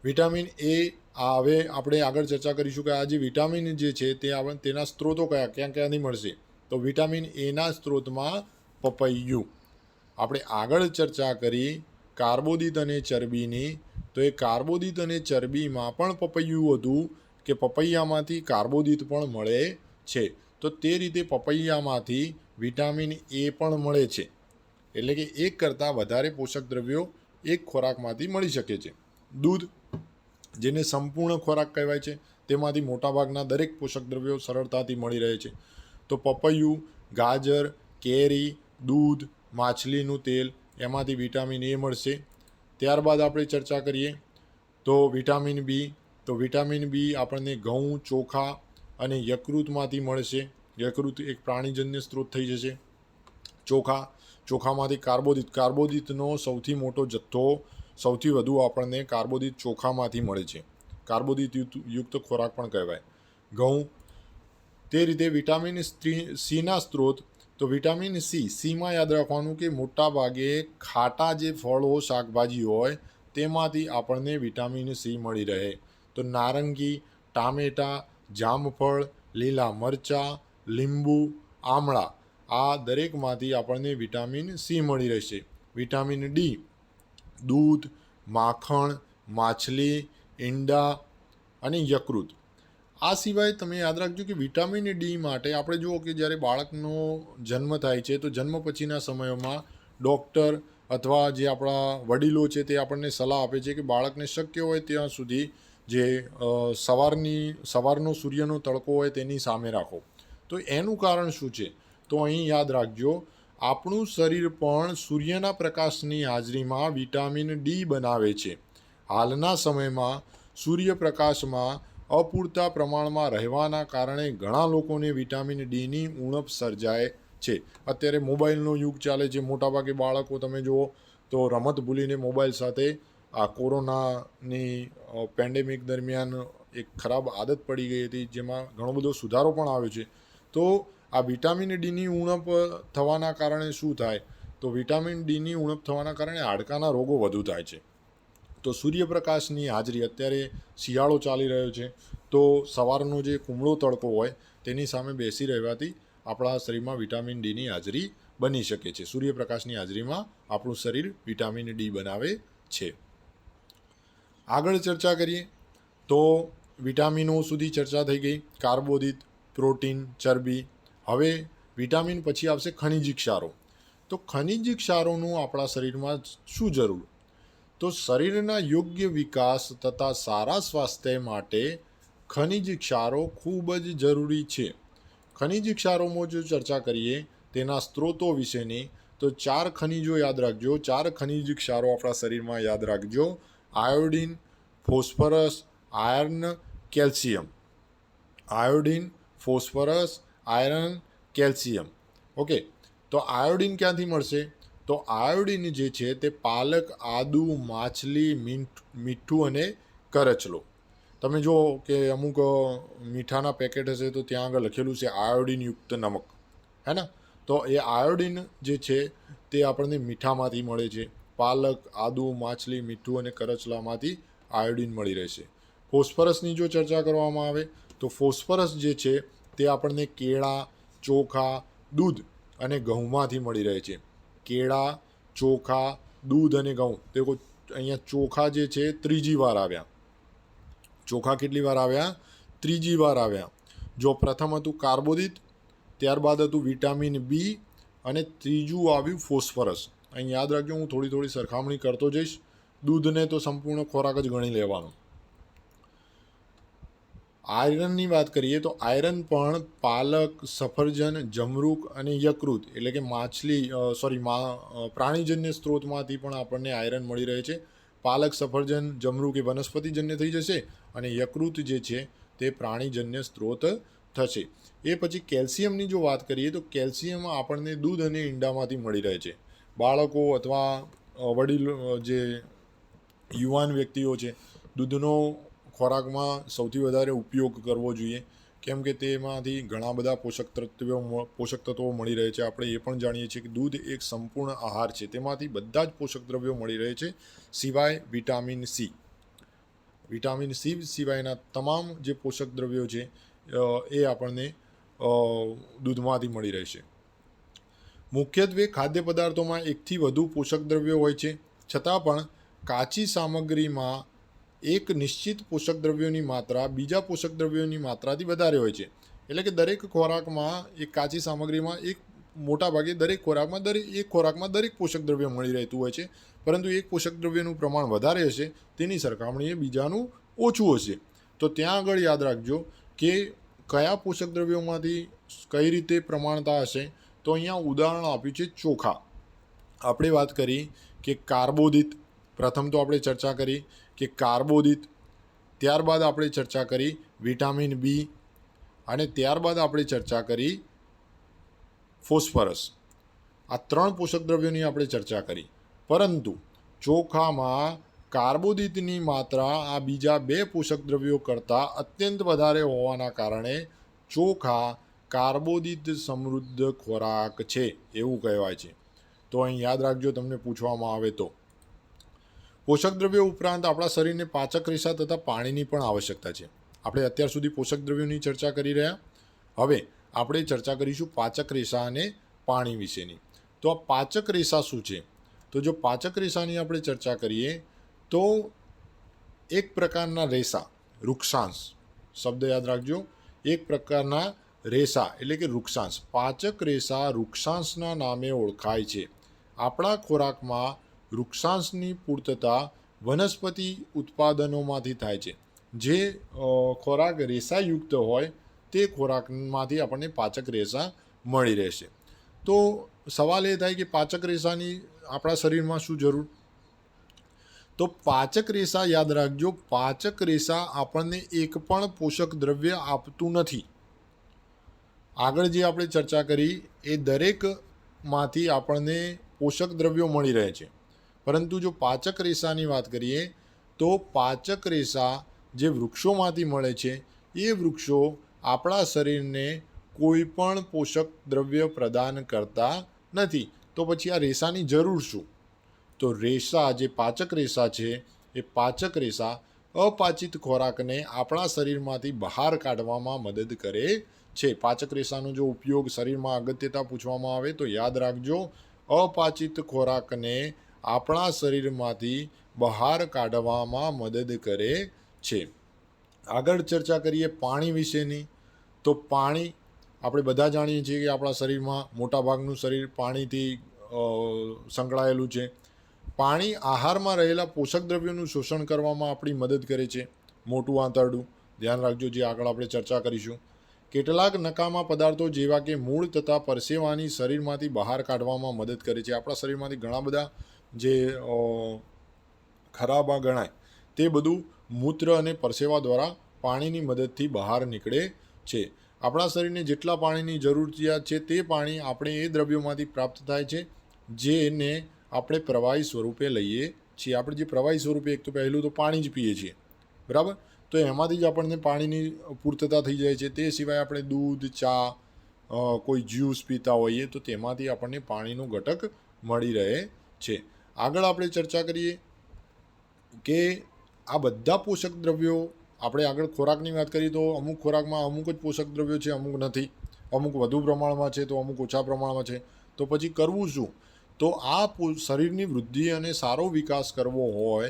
વિટામિન એ હવે આપણે આગળ ચર્ચા કરીશું કે આ જે વિટામિન જે છે તે તેના સ્ત્રોતો ક્યાં ક્યાંથી મળશે. તો વિટામિન એના સ્ત્રોતમાં પપૈયું. આપણે આગળ ચર્ચા કરી કાર્બોદિત અને ચરબીની, તો એ કાર્બોદિત અને ચરબીમાં પણ પપૈયું હતું કે પપૈયામાંથી કાર્બોદિત પણ મળે છે. તો તે રીતે પપૈયામાંથી વિટામિન એ પણ મળે છે. એટલે કે એક કરતાં વધારે પોષક દ્રવ્યો એક ખોરાકમાંથી મળી શકે છે. દૂધ, જેને સંપૂર્ણ ખોરાક કહેવાય છે, તેમાંથી મોટાભાગના દરેક પોષક દ્રવ્યો સરળતાથી મળી રહે છે. તો પપૈયું, ગાજર, કેરી, દૂધ, માછલીનું તેલ, એમાંથી વિટામિન એ મળશે. ત્યારબાદ આપણે ચર્ચા કરીએ તો વિટામિન બી. તો વિટામિન બી આપણને ઘઉં, ચોખા અને યકૃતમાંથી મળશે. યકૃત એક પ્રાણીજન્ય સ્ત્રોત થઈ જશે. ચોખામાંથી કાર્બોદિતનો સૌથી મોટો જથ્થો, સૌથી વધુ આપણને કાર્બોદિત ચોખામાંથી મળે છે. કાર્બોદિત યુક્ત ખોરાક પણ કહેવાય. ઘઉં. તે રીતે વિટામિન સીના સ્ત્રોત. તો વિટામિન સીમાં યાદ રાખવાનું કે મોટા ભાગે ખાટા જે ફળો, શાકભાજી હોય તેમાંથી આપણને વિટામિન સી મળી રહે. તો નારંગી, ટામેટાં, જામફળ, લીલા મરચાં, લીંબુ, આમળા, આ દરેકમાંથી આપણને વિટામિન સી મળી રહેશે. વિટામિન ડી દૂધ, માખણ, માછલી, ઈંડા અને યકૃત. આ સિવાય તમે યાદ રાખજો કે વિટામિન ડી માટે આપણે જુઓ કે જ્યારે બાળકનો જન્મ થાય છે તો જન્મ પછીના સમયોમાં ડૉક્ટર અથવા જે આપણા વડીલો છે તે આપણને સલાહ આપે છે કે બાળકને શક્ય હોય ત્યાં સુધી જે સવારનો સૂર્યનો તડકો હોય તેની સામે રાખો. તો એનું કારણ શું છે? તો અહીં યાદ રાખજો, આપણું શરીર પણ સૂર્યના પ્રકાશની હાજરીમાં વિટામિન ડી બનાવે છે. હાલના સમયમાં સૂર્યપ્રકાશમાં અપૂરતા પ્રમાણમાં રહેવાના કારણે ઘણા લોકોને વિટામિન ડીની ઉણપ સર્જાય છે. અત્યારે મોબાઈલનો યુગ ચાલે છે. મોટાભાગે બાળકો તમે જુઓ તો રમત ભૂલીને મોબાઈલ સાથે આ કોરોનાની પેન્ડેમિક દરમિયાન એક ખરાબ આદત પડી ગઈ હતી, જેમાં ઘણો બધો સુધારો પણ આવ્યો છે. તો આ વિટામિન ડીની ઉણપ થવાના કારણે શું થાય? તો વિટામિન ડીની ઉણપ થવાના કારણે હાડકાના રોગો વધુ થાય છે. તો સૂર્યપ્રકાશની હાજરી, અત્યારે શિયાળો ચાલી રહ્યો છે, તો સવારનો જે કુમળો તડકો હોય તેની સામે બેસી રહેવાથી આપણા શરીરમાં વિટામિન ડીની હાજરી બની શકે છે. સૂર્યપ્રકાશની હાજરીમાં આપણું શરીર વિટામિન ડી બનાવે છે. આગળ ચર્ચા કરીએ તો વિટામિનો સુધી ચર્ચા થઈ ગઈ, કાર્બોદિત, પ્રોટીન, ચરબી. હવે વિટામિન પછી આવશે ખનિજ ક્ષારો. તો ખનિજ ક્ષારોનું આપણા શરીરમાં શું જરૂર? તો શરીરના યોગ્ય વિકાસ તથા સારા સ્વાસ્થ્ય માટે ખનિજ ક્ષારો ખૂબ જ જરૂરી છે. ખનિજ ક્ષારોમાં જો ચર્ચા કરીએ તેના સ્ત્રોતો વિશેની, તો 4 ખનિજો યાદ રાખજો. 4 ખનિજ ક્ષારો આપણા શરીરમાં યાદ રાખજો: iodine, phosphorus, iron, calcium. Iodine, phosphorus, iron, calcium. Okay, તો આયોડિન ક્યાંથી મળશે? તો આયોડિન જે છે તે પાલક, આદુ, માછલી, મીઠું અને કરચલો. તમે જુઓ કે અમુક મીઠાના પેકેટ હશે તો ત્યાં આગળ લખેલું છે આયોડિનયુક્ત નમક, હે ને? તો એ આયોડિન જે છે તે આપણને મીઠામાંથી મળે છે. પાલક, આદુ, માછલી, મીઠું અને કરચલામાંથી આયોડિન મળી રહેશે. ફોસ્ફરસની જો ચર્ચા કરવામાં આવે તો ફોસ્ફરસ જે છે તે આપણને કેળા, ચોખા, દૂધ અને ઘઉંમાંથી મળી રહે છે. કેળા, ચોખા, દૂધ અને ઘઉં. દેખો અહીંયા ચોખા જે છે ત્રીજી વાર આવ્યા. ચોખા કેટલી વાર આવ્યા? ત્રીજી વાર આવ્યા. જો પ્રથમ હતું કાર્બોદિત, ત્યારબાદ હતું વિટામિન બી અને ત્રીજું આવ્યું ફોસ્ફરસ. અહીં યાદ રાખજો, હું થોડી સરખામણી કરતો જઈશ. દૂધને તો સંપૂર્ણ ખોરાક જ ગણી લેવાનો. આયરનની વાત કરીએ તો આયરન પણ પાલક, સફરજન, જમરૂક અને યકૃત એટલે કે પ્રાણીજન્ય સ્ત્રોતમાંથી પણ આપણને આયરન મળી રહે છે. પાલક, સફરજન, જમરૂક એ વનસ્પતિજન્ય થઈ જશે અને યકૃત જે છે તે પ્રાણીજન્ય સ્ત્રોત થશે. એ પછી કેલ્શિયમની જો વાત કરીએ તો કેલ્શિયમ આપણને દૂધ અને ઈંડામાંથી મળી રહે છે. બાળકો અથવા વડીલ જે યુવાન વ્યક્તિઓ છે દૂધનો ખોરાકમાં સૌથી વધારે ઉપયોગ કરવો જોઈએ, કેમ કે તેમાંથી ઘણા બધા પોષક તત્વો મળી રહે છે. આપણે એ પણ જાણીએ છીએ કે દૂધ એક સંપૂર્ણ આહાર છે, તેમાંથી બધા જ પોષક દ્રવ્યો મળી રહે છે, સિવાય વિટામિન સી. વિટામિન સી સિવાયના તમામ જે પોષક દ્રવ્યો છે એ આપણને દૂધમાંથી મળી રહેશે. મુખ્યત્વે ખાદ્ય પદાર્થોમાં એકથી વધુ પોષક દ્રવ્યો હોય છે, છતાં પણ કાચી સામગ્રીમાં એક નિશ્ચિત પોષક દ્રવ્યોની માત્રા બીજા પોષક દ્રવ્યોની માત્રાથી વધારે હોય છે. એટલે કે દરેક ખોરાકમાં એક કાચી સામગ્રીમાં એક મોટા ભાગે દરેક ખોરાકમાં દરેક પોષક દ્રવ્ય મળી રહેતું હોય છે, પરંતુ એક પોષક દ્રવ્યનું પ્રમાણ વધારે હશે તેની સરખામણીએ બીજાનું ઓછું હશે. તો ત્યાં આગળ યાદ રાખજો કે કયા પોષક દ્રવ્યોમાંથી કઈ રીતે પ્રમાણતા હશે. તો અહીંયા ઉદાહરણ આપ્યું છે ચોખા. આપણે વાત કરી કે કાર્બોદિત, પ્રથમ તો આપણે ચર્ચા કરી કે કાર્બોદિત, ત્યારબાદ આપણે ચર્ચા કરી વિટામિન બી, અને ત્યારબાદ આપણે ચર્ચા કરી ફોસ્ફરસ. આ 3 પોષક દ્રવ્યોની આપણે ચર્ચા કરી, પરંતુ ચોખામાં કાર્બોદિતની માત્રા આ બીજા 2 પોષક દ્રવ્યો કરતાં અત્યંત વધારે હોવાના કારણે ચોખા કાર્બોદિત સમૃદ્ધ ખોરાક છે એવું કહેવાય છે. તો અહીં યાદ રાખજો, તમને પૂછવામાં આવે તો. પોષક દ્રવ્યો ઉપરાંત આપણા શરીરને પાચક રેસા તથા પાણીની પણ આવશ્યકતા છે. આપણે અત્યાર સુધી પોષક દ્રવ્યોની ચર્ચા કરી રહ્યા, હવે આપણે ચર્ચા કરીશું પાચક રેસા અને પાણી વિશેની. તો આ પાચક રેસા શું છે? તો જો પાચક રેસાની આપણે ચર્ચા કરીએ તો એક પ્રકારના રેસા, વૃક્ષાંશ શબ્દ યાદ રાખજો, એક પ્રકારના રેસા એટલે કે વૃક્ષાંશ. પાચક રેસા વૃક્ષાંશના નામે ઓળખાય છે. આપણા ખોરાકમાં વૃક્ષાંશની પૂર્તતા વનસ્પતિ ઉત્પાદનોમાંથી થાય છે. જે ખોરાક રેસાયુક્ત હોય તે ખોરાકમાંથી આપણને પાચક રેસા મળી રહેશે. તો સવાલ એ થાય કે પાચક રેસાની આપણા શરીરમાં શું જરૂર? તો પાચક રેસા યાદ રાખજો, પાચક રેસા આપણને એક પણ પોષક દ્રવ્ય આપતું નથી. આગળ જે આપણે ચર્ચા કરી એ દરેકમાંથી આપણને પોષક દ્રવ્યો મળી રહે છે, પરંતુ જો પાચક રેસાની વાત કરીએ તો પાચક રેસા જે વૃક્ષોમાંથી મળે છે એ વૃક્ષો આપણા શરીરને કોઈ પણ પોષક દ્રવ્ય પ્રદાન કરતા નથી. તો પછી આ રેસાની જરૂર શું? તો રેસા, જે પાચક રેસા છે એ પાચક રેસા અપાચિત ખોરાકને આપણા શરીરમાંથી બહાર કાઢવામાં મદદ કરે છે. પાચક રેસાનો જો ઉપયોગ શરીરમાં અગત્યતા પૂછવામાં આવે તો યાદ રાખજો, અપાચિત ખોરાકને આપણા શરીરમાંથી બહાર કાઢવામાં મદદ કરે છે. આગળ ચર્ચા કરીએ પાણી વિશેની. તો પાણી આપણે બધા જાણીએ છીએ કે આપણા શરીરમાં મોટાભાગનું શરીર પાણીથી સંકળાયેલું છે. પાણી આહારમાં રહેલા પોષક દ્રવ્યોનું શોષણ કરવામાં આપણી મદદ કરે છે. મોટું આંતરડું ધ્યાન રાખજો, જે આગળ આપણે ચર્ચા કરીશું. કેટલાક નકામા પદાર્થો જેવા કે મૂળ તથા પરસેવાની શરીરમાંથી બહાર કાઢવામાં મદદ કરે છે. આપણા શરીરમાંથી ઘણા બધા જે ખરાબ ગણાય તે બધું મૂત્ર અને પરસેવા દ્વારા પાણીની મદદથી બહાર નીકળે છે. આપણા શરીરને જેટલા પાણીની જરૂરિયાત છે તે પાણી આપણે એ દ્રવ્યોમાંથી પ્રાપ્ત થાય છે જેને આપણે પ્રવાહી સ્વરૂપે લઈએ છીએ. આપણે જે પ્રવાહી સ્વરૂપે, એક તો પહેલું તો પાણી જ પીએ છીએ, બરાબર, તો એમાંથી જ આપણને પાણીની પૂર્તતા થઈ જાય છે. તે સિવાય આપણે દૂધ, ચા, કોઈ જ્યુસ પીતા હોઈએ તો તેમાંથી આપણને પાણીનો ઘટક મળી રહે છે. આગળ આપણે ચર્ચા કરીએ કે આ બધા પોષક દ્રવ્યો, આપણે આગળ ખોરાકની વાત કરીએ તો અમુક ખોરાકમાં અમુક જ પોષક દ્રવ્યો છે, અમુક નથી, અમુક વધુ પ્રમાણમાં છે તો અમુક ઓછા પ્રમાણમાં છે. તો પછી કરવું શું? તો આ શરીરની વૃદ્ધિ અને સારો વિકાસ કરવો હોય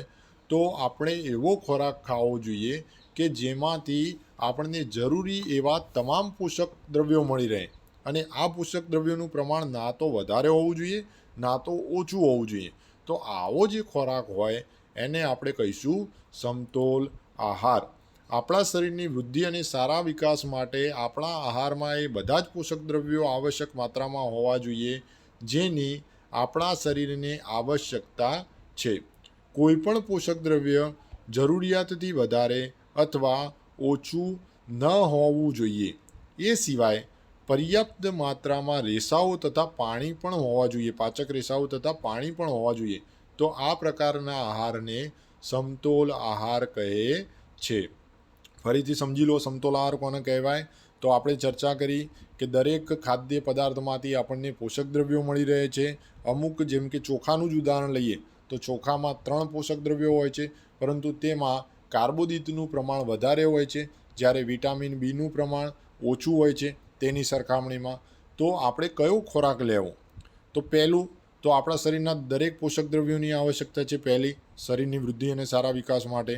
તો આપણે એવો ખોરાક ખાવો જોઈએ કે જેમાંથી આપણને જરૂરી એવા તમામ પોષક દ્રવ્યો મળી રહે, અને આ પોષક દ્રવ્યોનું પ્રમાણ ના તો વધારે હોવું જોઈએ ના તો ઓછું હોવું જોઈએ. તો આવો જે ખોરાક હોય એને આપણે કહીશું સમતોલ આહાર. આપણા શરીરની વૃદ્ધિ અને સારા વિકાસ માટે આપણા આહારમાં એ બધા જ પોષક દ્રવ્યો આવશ્યક માત્રામાં હોવા જોઈએ જેની આપણા શરીરને આવશ્યકતા છે. કોઈ પણ પોષક દ્રવ્ય જરૂરિયાતથી વધારે અથવા ઓછું ન હોવું જોઈએ. એ સિવાય પર્યાપ્ત માત્રામાં રેસાઓ તથા પાણી પણ હોવા જોઈએ, પાચક રેસાઓ તથા પાણી પણ હોવા જોઈએ. તો આ પ્રકારના આહારને સમતોલ આહાર કહે છે. ફરીથી સમજી લો સમતોલ આહાર કોને કહેવાય. તો આપણે ચર્ચા કરી કે દરેક ખાદ્ય પદાર્થમાંથી આપણને પોષક દ્રવ્યો મળી રહે છે. અમુક જેમ કે ચોખાનું જ ઉદાહરણ લઈએ તો ચોખામાં 3 પોષક દ્રવ્યો હોય છે, પરંતુ તેમાં કાર્બોદિતનું પ્રમાણ વધારે હોય છે, જ્યારે વિટામિન બીનું પ્રમાણ ઓછું હોય છે તેની સરખામણીમાં. તો આપણે કયો ખોરાક લેવો? તો પહેલું તો આપણા શરીરના દરેક પોષક દ્રવ્યોની આવશ્યકતા છે. પહેલી, શરીરની વૃદ્ધિ અને સારા વિકાસ માટે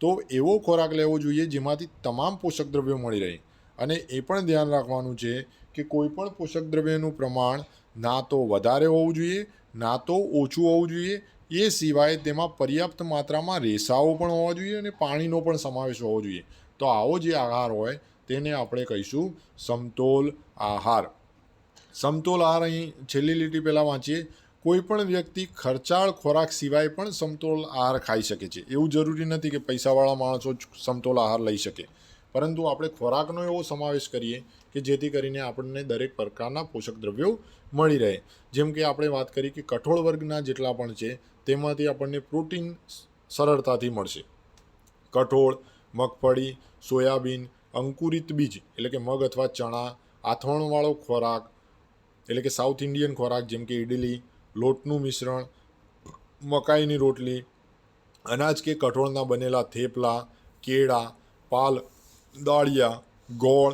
તો એવો ખોરાક લેવો જોઈએ જેમાંથી તમામ પોષક દ્રવ્યો મળી રહે. અને એ પણ ધ્યાન રાખવાનું છે કે કોઈ પણ પોષક દ્રવ્યનું પ્રમાણ ના તો વધારે હોવું જોઈએ ના તો ઓછું હોવું જોઈએ. એ સિવાય તેમાં પર્યાપ્ત માત્રામાં રેસાઓ પણ હોવા જોઈએ અને પાણીનો પણ સમાવેશ હોવો જોઈએ. તો આવો જે આહાર હોય તેને આપણે કહીશું સમતોલ આહાર. સમતોલ આહાર અહીં છેલ્લી લીટી પહેલાં વાંચીએ. કોઈ પણ વ્યક્તિ ખર્ચાળ ખોરાક સિવાય પણ સમતોલ આહાર ખાઈ શકે છે. એવું જરૂરી નથી કે પૈસાવાળા માણસો જ સમતોલ આહાર લઈ શકે, પરંતુ આપણે ખોરાકનો એવો સમાવેશ કરીએ કે જેથી કરીને આપણને દરેક પ્રકારના પોષક દ્રવ્યો મળી રહે. જેમ કે આપણે વાત કરી કે કઠોળ વર્ગના જેટલા પણ છે તેમાંથી આપણને પ્રોટીન સરળતાથી મળશે. કઠોળ, મગફળી, સોયાબીન, અંકુરિત બીજ એટલે કે મગ અથવા ચણા, આથવણવાળો ખોરાક એટલે કે સાઉથ ઇન્ડિયન ખોરાક જેમ કે ઇડલી, લોટનું મિશ્રણ, મકાઈની રોટલી, અનાજ કે કઠોળના બનેલા થેપલા, કેળા, પાલ, દાળિયા, ગોળ,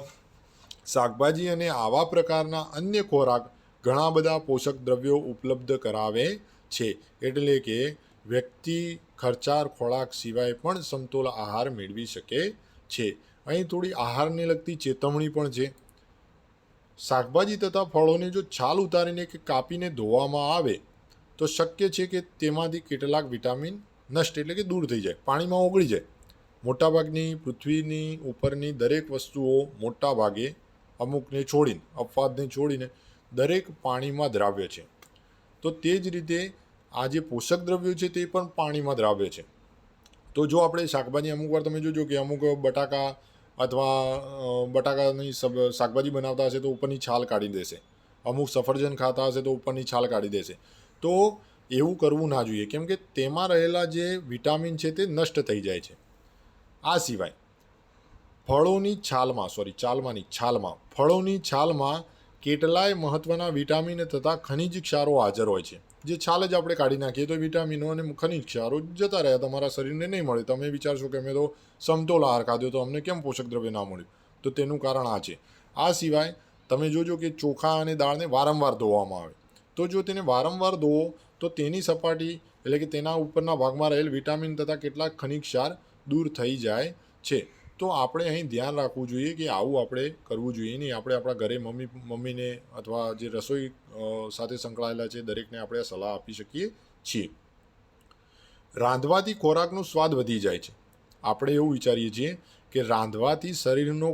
શાકભાજી અને આવા પ્રકારના અન્ય ખોરાક ઘણા બધા પોષક દ્રવ્યો ઉપલબ્ધ કરાવે છે. એટલે કે વ્યક્તિ ખર્ચાળ ખોરાક સિવાય પણ સમતોલ આહાર મેળવી શકે છે. અહીં થોડી આહારને લગતી ચેતવણી પણ છે. શાકભાજી તથા ફળોને જો છાલ ઉતારીને કે કાપીને ધોવામાં આવે તો શક્ય છે કે તેમાંથી કેટલાક વિટામિન નષ્ટ એટલે કે દૂર થઈ જાય, પાણીમાં ઓગળી જાય. મોટાભાગની પૃથ્વીની ઉપરની દરેક વસ્તુઓ મોટાભાગે અમુકને છોડીને, અપવાદને છોડીને દરેક પાણીમાં દ્રાવ્ય છે. તો તે જ રીતે આ જે પોષક દ્રવ્યો છે તે પણ પાણીમાં દ્રાવ્ય છે. તો જો આપણે શાકભાજી અમુક વાર તમે જોજો કે અમુક બટાકા અથવા બટાકાની શાકભાજી બનાવતા હશે તો ઉપરની છાલ કાઢી દેશે. અમુક સફરજન ખાતા હશે તો ઉપરની છાલ કાઢી દેશે. તો એવું કરવું ના જોઈએ, કેમ કે તેમાં રહેલા જે વિટામિન છે તે નષ્ટ થઈ જાય છે. આ સિવાય ફળોની છાલમાં ફળોની છાલમાં કેટલાય મહત્ત્વના વિટામિન તથા ખનિજ ક્ષારો હાજર હોય છે. જે છાલ જ આપણે કાઢી નાખીએ તો વિટામિનો અને ખનિજ ક્ષારો જતા રહ્યા, તમારા શરીરને નહીં મળે. તમે વિચારશો કે અમે તો સમતોલ આહાર ખાધો તો અમને કેમ પોષક દ્રવ્ય ના મળ્યું? તો તેનું કારણ આ છે. આ સિવાય તમે જોજો કે ચોખા અને દાળને વારંવાર ધોવામાં આવે. તો જો તેને વારંવાર ધોવો તો તેની સપાટી એટલે કે તેના ઉપરના ભાગમાં રહેલ વિટામિન તથા કેટલાક ખનિજ ક્ષાર દૂર થઈ જાય છે. તો આપણે અહીં ધ્યાન રાખવું જોઈએ કે આવું આપણે કરવું જોઈએ નહીં. આપણે આપણા ઘરે મમ્મીને અથવા જે રસોઈ સાથે સંકળાયેલા છે દરેકને આપણે સલાહ આપી શકીએ છીએ. રાંધવાથી ખોરાકનો સ્વાદ વધી જાય છે. આપણે એવું વિચારીએ છીએ કે રાંધવાથી શરીરનો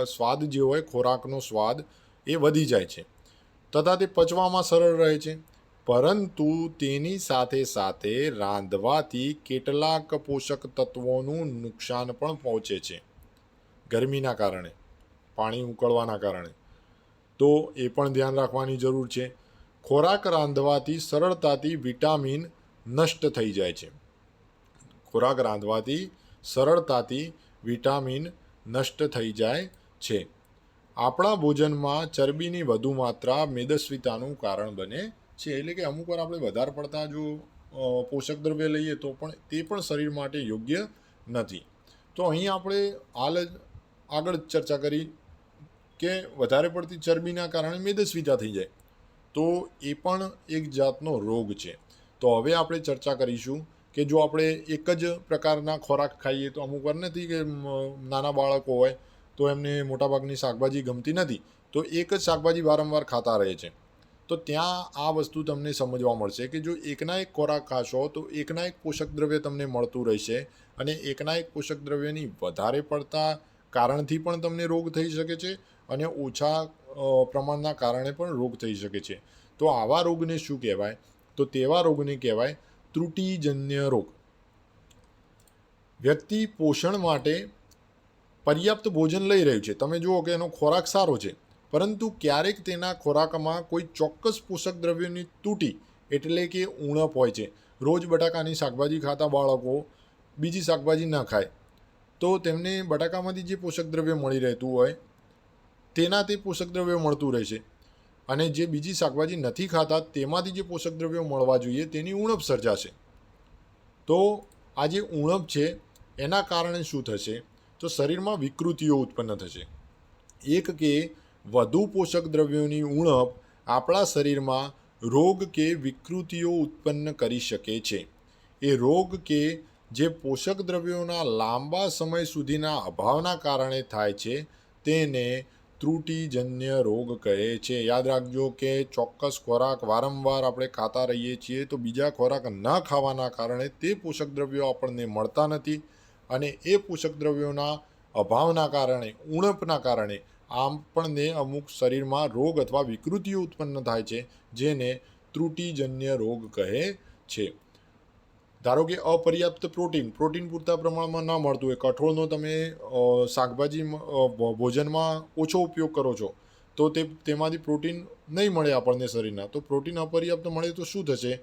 સ્વાદ જે હોય, ખોરાકનો સ્વાદ એ વધી જાય છે તથા તે પચવામાં સરળ રહે છે. પરંતુ તેની સાથે સાથે રાંધવાથી કેટલાક પોષક તત્વોનું નુકસાન પણ પહોંચે છે. ગરમીના કારણે, પાણી ઉકળવાના કારણે. તો એ પણ ધ્યાન રાખવાની જરૂર છે. ખોરાક રાંધવાથી સરળતાથી વિટામિન નષ્ટ થઈ જાય છે. ખોરાક રાંધવાથી સરળતાથી વિટામિન નષ્ટ થઈ જાય છે. આપણા ભોજનમાં ચરબીની વધુ માત્રા મેદસ્વીતાનું કારણ બને છે. એટલે કે અમુક વાર આપણે વધારે પડતા જો પોષક દ્રવ્ય લઈએ તો પણ તે પણ શરીર માટે યોગ્ય નથી. તો અહીં આપણે આગળ ચર્ચા કરી કે વધારે પડતી ચરબીના કારણે મેદસ્વીતા થઈ જાય તો એ પણ એક જાતનો રોગ છે. તો હવે આપણે ચર્ચા કરીશું કે જો આપણે એક જ પ્રકારના ખોરાક ખાઈએ તો અમુક વાર નથી કે નાના બાળકો હોય તો એમને મોટાભાગની શાકભાજી ગમતી નથી, તો એક જ શાકભાજી વારંવાર ખાતા રહે છે. તો ત્યાં આ વસ્તુ તમને સમજવા મળશે કે જો એકના એક ખોરાક ખાશો તો એકના એક પોષક દ્રવ્ય તમને મળતું રહેશે અને એકના એક પોષક દ્રવ્યની વધારે પડતા કારણથી પણ તમને રોગ થઈ શકે છે અને ઓછા પ્રમાણના કારણે પણ રોગ થઈ શકે છે. તો આવા રોગને શું કહેવાય? તો તેવા રોગને કહેવાય ત્રુટિજન્ય રોગ. વ્યક્તિ પોષણ માટે પર્યાપ્ત ભોજન લઈ રહ્યું છે, તમે જુઓ કે એનો ખોરાક સારો છે, પરંતુ ક્યારેક તેના ખોરાકમાં કોઈ ચોક્કસ પોષક દ્રવ્યોની તૂટી એટલે કે ઉણપ હોય છે. રોજ બટાકાની શાકભાજી ખાતા બાળકો બીજી શાકભાજી ન ખાય તો તેમને બટાકામાંથી જે પોષક દ્રવ્ય મળી રહેતું હોય તેના તે પોષક દ્રવ્યો મળતું રહેશે, અને જે બીજી શાકભાજી નથી ખાતા તેમાંથી જે પોષક દ્રવ્યો મળવા જોઈએ તેની ઉણપ સર્જાશે. તો આ જે ઉણપ છે એના કારણે શું થશે, તો શરીરમાં વિકૃતિઓ ઉત્પન્ન થશે. એક કે વધુ પોષક દ્રવ્યોની ઉણપ આપણા શરીરમાં રોગ કે વિકૃતિઓ ઉત્પન્ન કરી શકે છે. એ રોગ કે જે પોષક દ્રવ્યોના લાંબા સમય સુધીના અભાવના કારણે થાય છે તેને ત્રુટિજન્ય રોગ કહે છે. યાદ રાખજો કે ચોક્કસ ખોરાક વારંવાર આપણે ખાતા રહીએ છીએ તો બીજા ખોરાક ન ખાવાના કારણે તે પોષક દ્રવ્યો આપણને મળતા નથી, અને એ પોષક દ્રવ્યોના અભાવના કારણે, ઉણપના કારણે આપણને અમુક શરીરમાં રોગ અથવા વિકૃતિઓ ઉત્પન્ન થાય છે જેને ત્રુટિજન્ય રોગ કહે છે. ધારો કે અપર્યાપ્ત પ્રોટીન પૂરતા પ્રમાણમાં ન મળતું હોય, કઠોળનો તમે શાકભાજી ભોજનમાં ઓછો ઉપયોગ કરો છો તો તેમાંથી પ્રોટીન નહીં મળે આપણને શરીરના, તો પ્રોટીન અપર્યાપ્ત મળે તો શું થશે,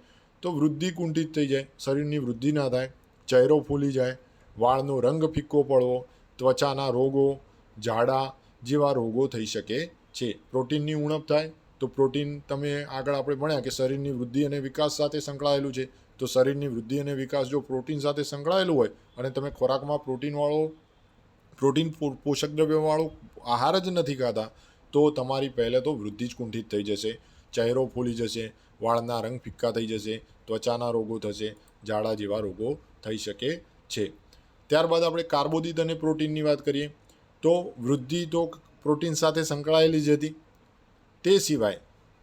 તો વૃદ્ધિ કુંઠિત થઈ જાય, શરીરની વૃદ્ધિ ના થાય, ચહેરો ફૂલી જાય, વાળનો રંગ ફિક્કો પડવો, ત્વચાના રોગો, ઝાડા જેવા રોગો થઈ શકે છે. પ્રોટીનની ઉણપ થાય તો પ્રોટીન, તમે આગળ આપણે ભણ્યા કે શરીરની વૃદ્ધિ અને વિકાસ સાથે સંકળાયેલું છે, તો શરીરની વૃદ્ધિ અને વિકાસ જો પ્રોટીન સાથે સંકળાયેલું હોય અને તમે ખોરાકમાં પ્રોટીન પોષક દ્રવ્યવાળો આહાર જ નથી ખાતા તો તમારી પહેલાં તો વૃદ્ધિ જ કુંઠિત થઈ જશે, ચહેરો ફૂલી જશે, વાળના રંગ ફિક્કા થઈ જશે, ત્વચાના રોગો થશે, ઝાડા જેવા રોગો થઈ શકે છે. ત્યારબાદ આપણે કાર્બોદિત અને પ્રોટીનની વાત કરીએ તો વૃદ્ધિ તો પ્રોટીન સાથે સંકળાયેલી જ હતી. તે સિવાય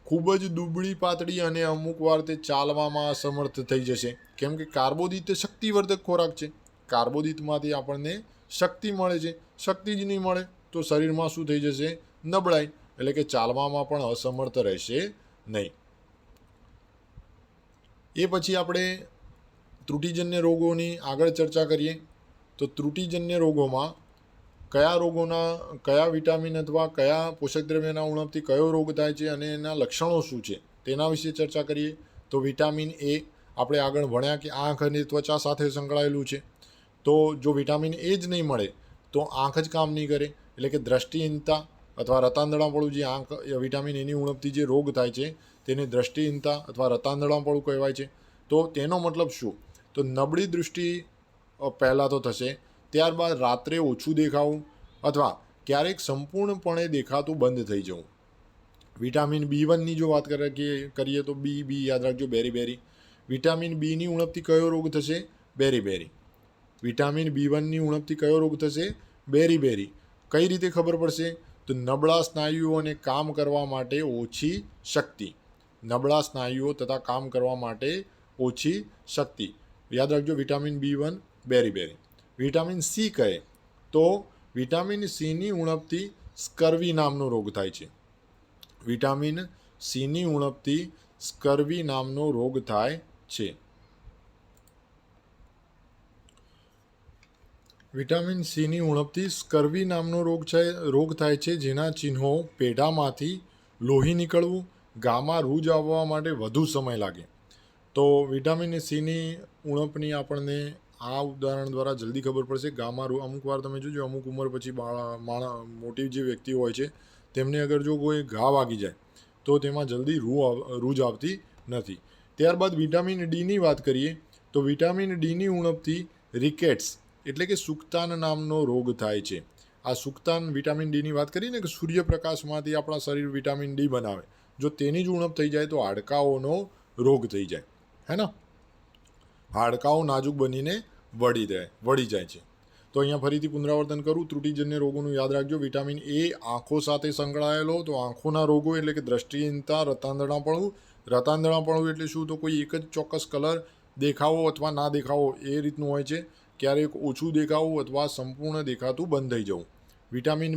ખૂબ જ દુબળી પાતળી અને અમુક વાર તે ચાલવામાં અસમર્થ થઈ જશે, કેમ કે કાર્બોદિત શક્તિવર્ધક ખોરાક છે. કાર્બોદિતમાંથી આપણને શક્તિ મળે છે, શક્તિ જ નહીં મળે તો શરીરમાં શું થઈ જશે, નબળાઈ, એટલે કે ચાલવામાં પણ અસમર્થ રહેશે નહીં. એ પછી આપણે ત્રુટિજન્ય રોગોની આગળ ચર્ચા કરીએ તો ત્રુટિજન્ય રોગોમાં કયા વિટામિન અથવા કયા પોષક દ્રવ્યના ઉણપથી કયો રોગ થાય છે અને એના લક્ષણો શું છે તેના વિશે ચર્ચા કરીએ. તો વિટામિન એ આપણે આગળ ભણ્યા કે આંખ અને ત્વચા સાથે સંકળાયેલું છે, તો જો વિટામિન એ જ નહીં મળે તો આંખ જ કામ નહીં કરે, એટલે કે દ્રષ્ટિહીનતા અથવા રતાંધળાપણું, જે આંખ વિટામિન એની ઉણપથી જે રોગ થાય છે તેને દ્રષ્ટિહીનતા અથવા રતાંધળાપણું કહેવાય છે. તો તેનો મતલબ શું, તો નબળી દૃષ્ટિ પહેલાં તો થશે, ત્યારબાદ રાત્રે ઓછું દેખાવું અથવા ક્યારેક સંપૂર્ણપણે દેખાતું બંધ થઈ જવું. વિટામિન B1ની જો વાત કરીએ તો બી યાદ રાખજો, બેરી. વિટામિન બીની ઉણપથી કયો રોગ થશે, બેરી. વિટામિન B1ની ઉણપથી કયો રોગ થશે, બેરી. કઈ રીતે ખબર પડશે, તો નબળા સ્નાયુઓને કામ કરવા માટે ઓછી શક્તિ, નબળા સ્નાયુઓ તથા કામ કરવા માટે ઓછી શક્તિ. યાદ રાખજો વિટામિન B1 બેરી. વિટામિન સી કહે તો વિટામિન સીની ઉણપથી સ્કર્વી નામનો રોગ થાય છે. વિટામિન સીની ઉણપથી સ્કર્વી નામનો રોગ થાય છે. વિટામિન સીની ઉણપથી સ્કર્વી નામનો રોગ થાય છે, જેના ચિહ્નો પેઢામાંથી લોહી નીકળવું, ગામાં રૂજ આવવા માટે વધુ સમય લાગે. તો વિટામિન સીની ઉણપની આપણને આ ઉદાહરણ દ્વારા જલ્દી ખબર પડશે. ગામાં અમુક વાર તમે જોજો, અમુક ઉંમર પછી મોટી જે વ્યક્તિઓ હોય છે તેમને અગર જો કોઈ ઘા વાગી જાય તો તેમાં જલ્દી રૂજ આવતી નથી. ત્યારબાદ વિટામિન ડીની વાત કરીએ તો વિટામિન ડીની ઉણપથી રિકેટ્સ એટલે કે સુક્તાન નામનો રોગ થાય છે. આ સુક્તાન, વિટામિન ડીની વાત કરીએ ને કે સૂર્યપ્રકાશમાંથી આપણા શરીર વિટામિન ડી બનાવે, જો તેની જ ઉણપ થઈ જાય તો હાડકાઓનો રોગ થઈ જાય, હે ને, હાડકાઓ નાજુક બનીને વળી જાય છે. તો અહીંયા ફરીથી પુનરાવર્તન કરું, ત્રુટિજન્ય રોગોનું યાદ રાખજો. વિટામિન એ આંખો સાથે સંકળાયેલો, તો આંખોના રોગો એટલે કે દ્રષ્ટિહીનતા, રતાંધળાપણું એટલે શું, તો કોઈ એક જ ચોક્કસ કલર દેખાવો અથવા ના દેખાવો એ રીતનું હોય છે, ક્યારેક ઓછું દેખાવું અથવા સંપૂર્ણ દેખાતું બંધ થઈ જવું. વિટામિન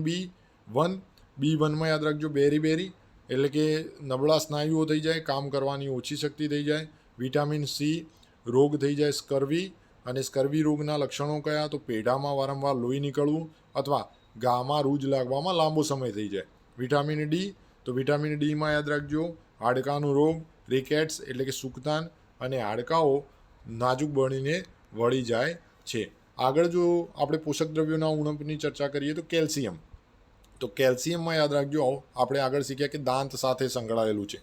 B1માં યાદ રાખજો બેરી એટલે કે નબળા સ્નાયુઓ થઈ જાય, કામ કરવાની ઓછી શક્તિ થઈ જાય. વિટામિન સી રોગ થઈ જાય સ્કર્વી, અને સ્કર્વી રોગના લક્ષણો કયા, તો પેઢામાં વારંવાર લોહી નીકળવું અથવા ગામાં રૂજ લાગવામાં લાંબો સમય થઈ જાય. વિટામિન ડી, તો વિટામિન ડીમાં યાદ રાખજો હાડકાનો રોગ, રિકેટ્સ એટલે કે સુકતાન, અને હાડકાઓ નાજુક બનીને વળી જાય છે. આગળ જો આપણે પોષક દ્રવ્યોના ઉણપની ચર્ચા કરીએ તો કેલ્શિયમ. તો કેલ્શિયમમાં યાદ રાખજો, આપણે આગળ શીખ્યા કે દાંત સાથે સંકળાયેલું છે,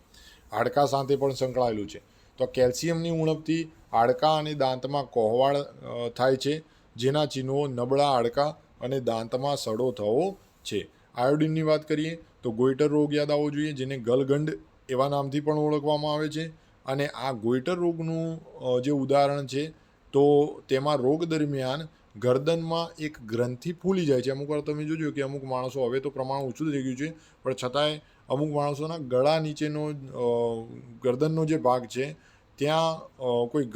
હાડકાં સાથે પણ સંકળાયેલું છે. તો કેલ્શિયમની ઉણપથી હાડકાં અને દાંતમાં કોહવાળ થાય છે, જેના ચિહ્નો નબળા હાડકાં અને દાંતમાં સડો થવો છે. આયોડિનની વાત કરીએ તો ગોઈટર રોગ યાદ આવવો જોઈએ, જેને ગલગંડ એવા નામથી પણ ઓળખવામાં આવે છે. અને આ ગોઈટર રોગનું જે ઉદાહરણ છે, તો તેમાં રોગ દરમિયાન ગરદનમાં એક ગ્રંથિ ફૂલી જાય છે. અમુક વાર તમે જોજો કે અમુક માણસો, હવે તો પ્રમાણ ઓછું થઈ ગયું છે, પણ છતાંય અમુક માણસોના ગળા નીચેનો ગરદનનો જે ભાગ છે ત્યાં કોઈ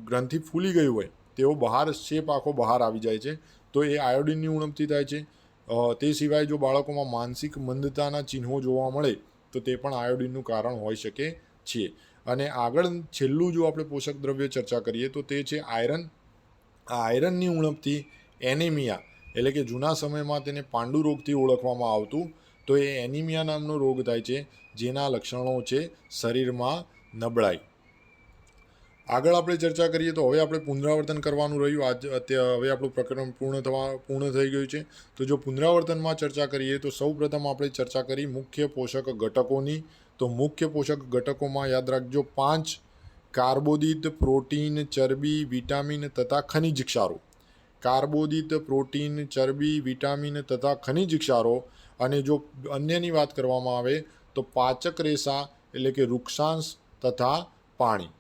ગ્રંથિ ફૂલી ગઈ હોય, તેઓ બહાર શેપ આખો બહાર આવી જાય છે. તો એ આયોડિનની ઉણપથી થાય છે. તે સિવાય જો બાળકોમાં માનસિક મંદતાના ચિહ્નો જોવા મળે તો તે પણ આયોડિનનું કારણ હોઈ શકે છે. અને આગળ છેલ્લું જો આપણે પોષક દ્રવ્ય ચર્ચા કરીએ તો તે છે આયરન. આ આયરનની ઉણપથી એનિમિયા, એટલે કે જૂના સમયમાં તેને પાંડુ રોગથી ઓળખવામાં આવતું, તો એ એનિમિયા નામનો રોગ થાય છે, જેના લક્ષણો છે શરીરમાં નબળાઈ. આગળ આપણે ચર્ચા કરીએ તો હવે આપણે પુનરાવર્તન કરવાનું રહ્યું. હવે આપણું પ્રકરણ પૂર્ણ થઈ ગયું છે. તો જો પુનરાવર્તનમાં ચર્ચા કરીએ તો સૌપ્રથમ આપણે ચર્ચા કરી મુખ્ય પોષક ઘટકોની. તો મુખ્ય પોષક ઘટકોમાં યાદ રાખજો 5: કાર્બોદિત, પ્રોટીન, ચરબી, વિટામિન તથા ખનિજ ક્ષારો. કાર્બોદિત, પ્રોટીન, ચરબી, વિટામિન તથા ખનિજ ક્ષારો. અને જો અન્યની વાત કરવામાં આવે તો પાચક રેસા એટલે કે વૃક્ષાંશ તથા પાણી.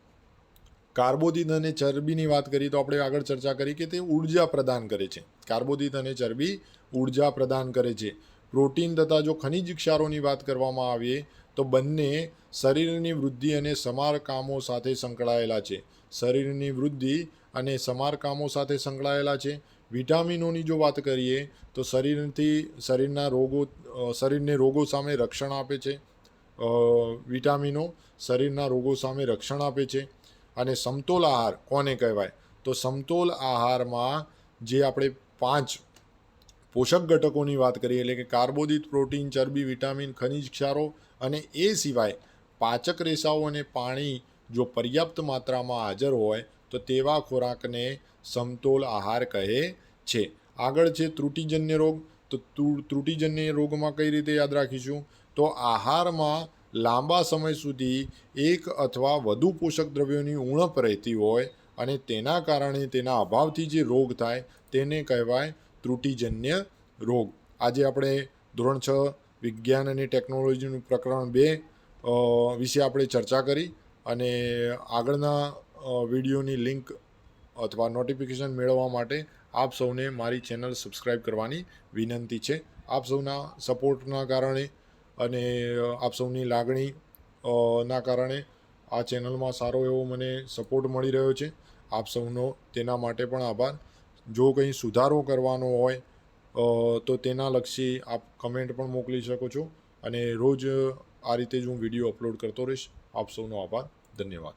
કાર્બોદિત અને ચરબીની વાત કરીએ તો આપણે આગળ ચર્ચા કરી કે તે ઉર્જા પ્રદાન કરે છે. કાર્બોદિત અને ચરબી ઉર્જા પ્રદાન કરે છે. પ્રોટીન તથા જો ખનિજ ક્ષારોની વાત કરવામાં આવે તો બંને શરીરની વૃદ્ધિ અને સમારકામો સાથે સંકળાયેલા છે. શરીરની વૃદ્ધિ અને સમારકામો સાથે સંકળાયેલા છે. વિટામિનોની જો વાત કરીએ તો શરીરને રોગો સામે રક્ષણ આપે છે. વિટામિનો શરીરના રોગો સામે રક્ષણ આપે છે. અને સમતોલ આહાર કોને કહેવાય? તો સમતોલ આહારમાં જે આપણે 5 પોષક ઘટકોની વાત કરીએ, એટલે કે કાર્બોદિત, પ્રોટીન, ચરબી, વિટામિન, ખનિજ ક્ષારો અને એ સિવાય પાચક રેસાઓ અને પાણી જો પર્યાપ્ત માત્રામાં હાજર હોય તો તેવા ખોરાકને સમતોલ આહાર કહે છે. આગળ છે ત્રુટિજન્ય રોગ. તો ત્રુટિજન્ય રોગમાં કઈ રીતે યાદ રાખીશું? તો આહારમાં લાંબા સમય સુધી એક અથવા વધુ પોષક દ્રવ્યોની ઉણપ રહેતી હોય અને તેના કારણે તેના અભાવથી જે રોગ થાય તેને કહેવાય ત્રુટિજન્ય રોગ. આજે આપણે ધોરણ 6 વિજ્ઞાન અને ટેકનોલોજીનું પ્રકરણ 2 વિશે આપણે ચર્ચા કરી. અને આગળના વિડીયોની લિંક અથવા નોટિફિકેશન મેળવવા માટે આપ સૌને મારી ચેનલ સબસ્ક્રાઈબ કરવાની વિનંતી છે. આપ સૌના સપોર્ટના કારણે અને આપ સૌની લાગણી ના કારણે આ ચેનલમાં સારો એવો મને સપોર્ટ મળી રહ્યો છે. આપ સૌનો તેના માટે પણ આભાર. જો કંઈ સુધારો કરવાનો હોય તો તેના લક્ષી આપ કમેન્ટ પણ મોકલી શકો છો. અને રોજ આ રીતે જ હું વિડીયો અપલોડ કરતો રહીશ. આપ સૌનો આભાર. ધન્યવાદ.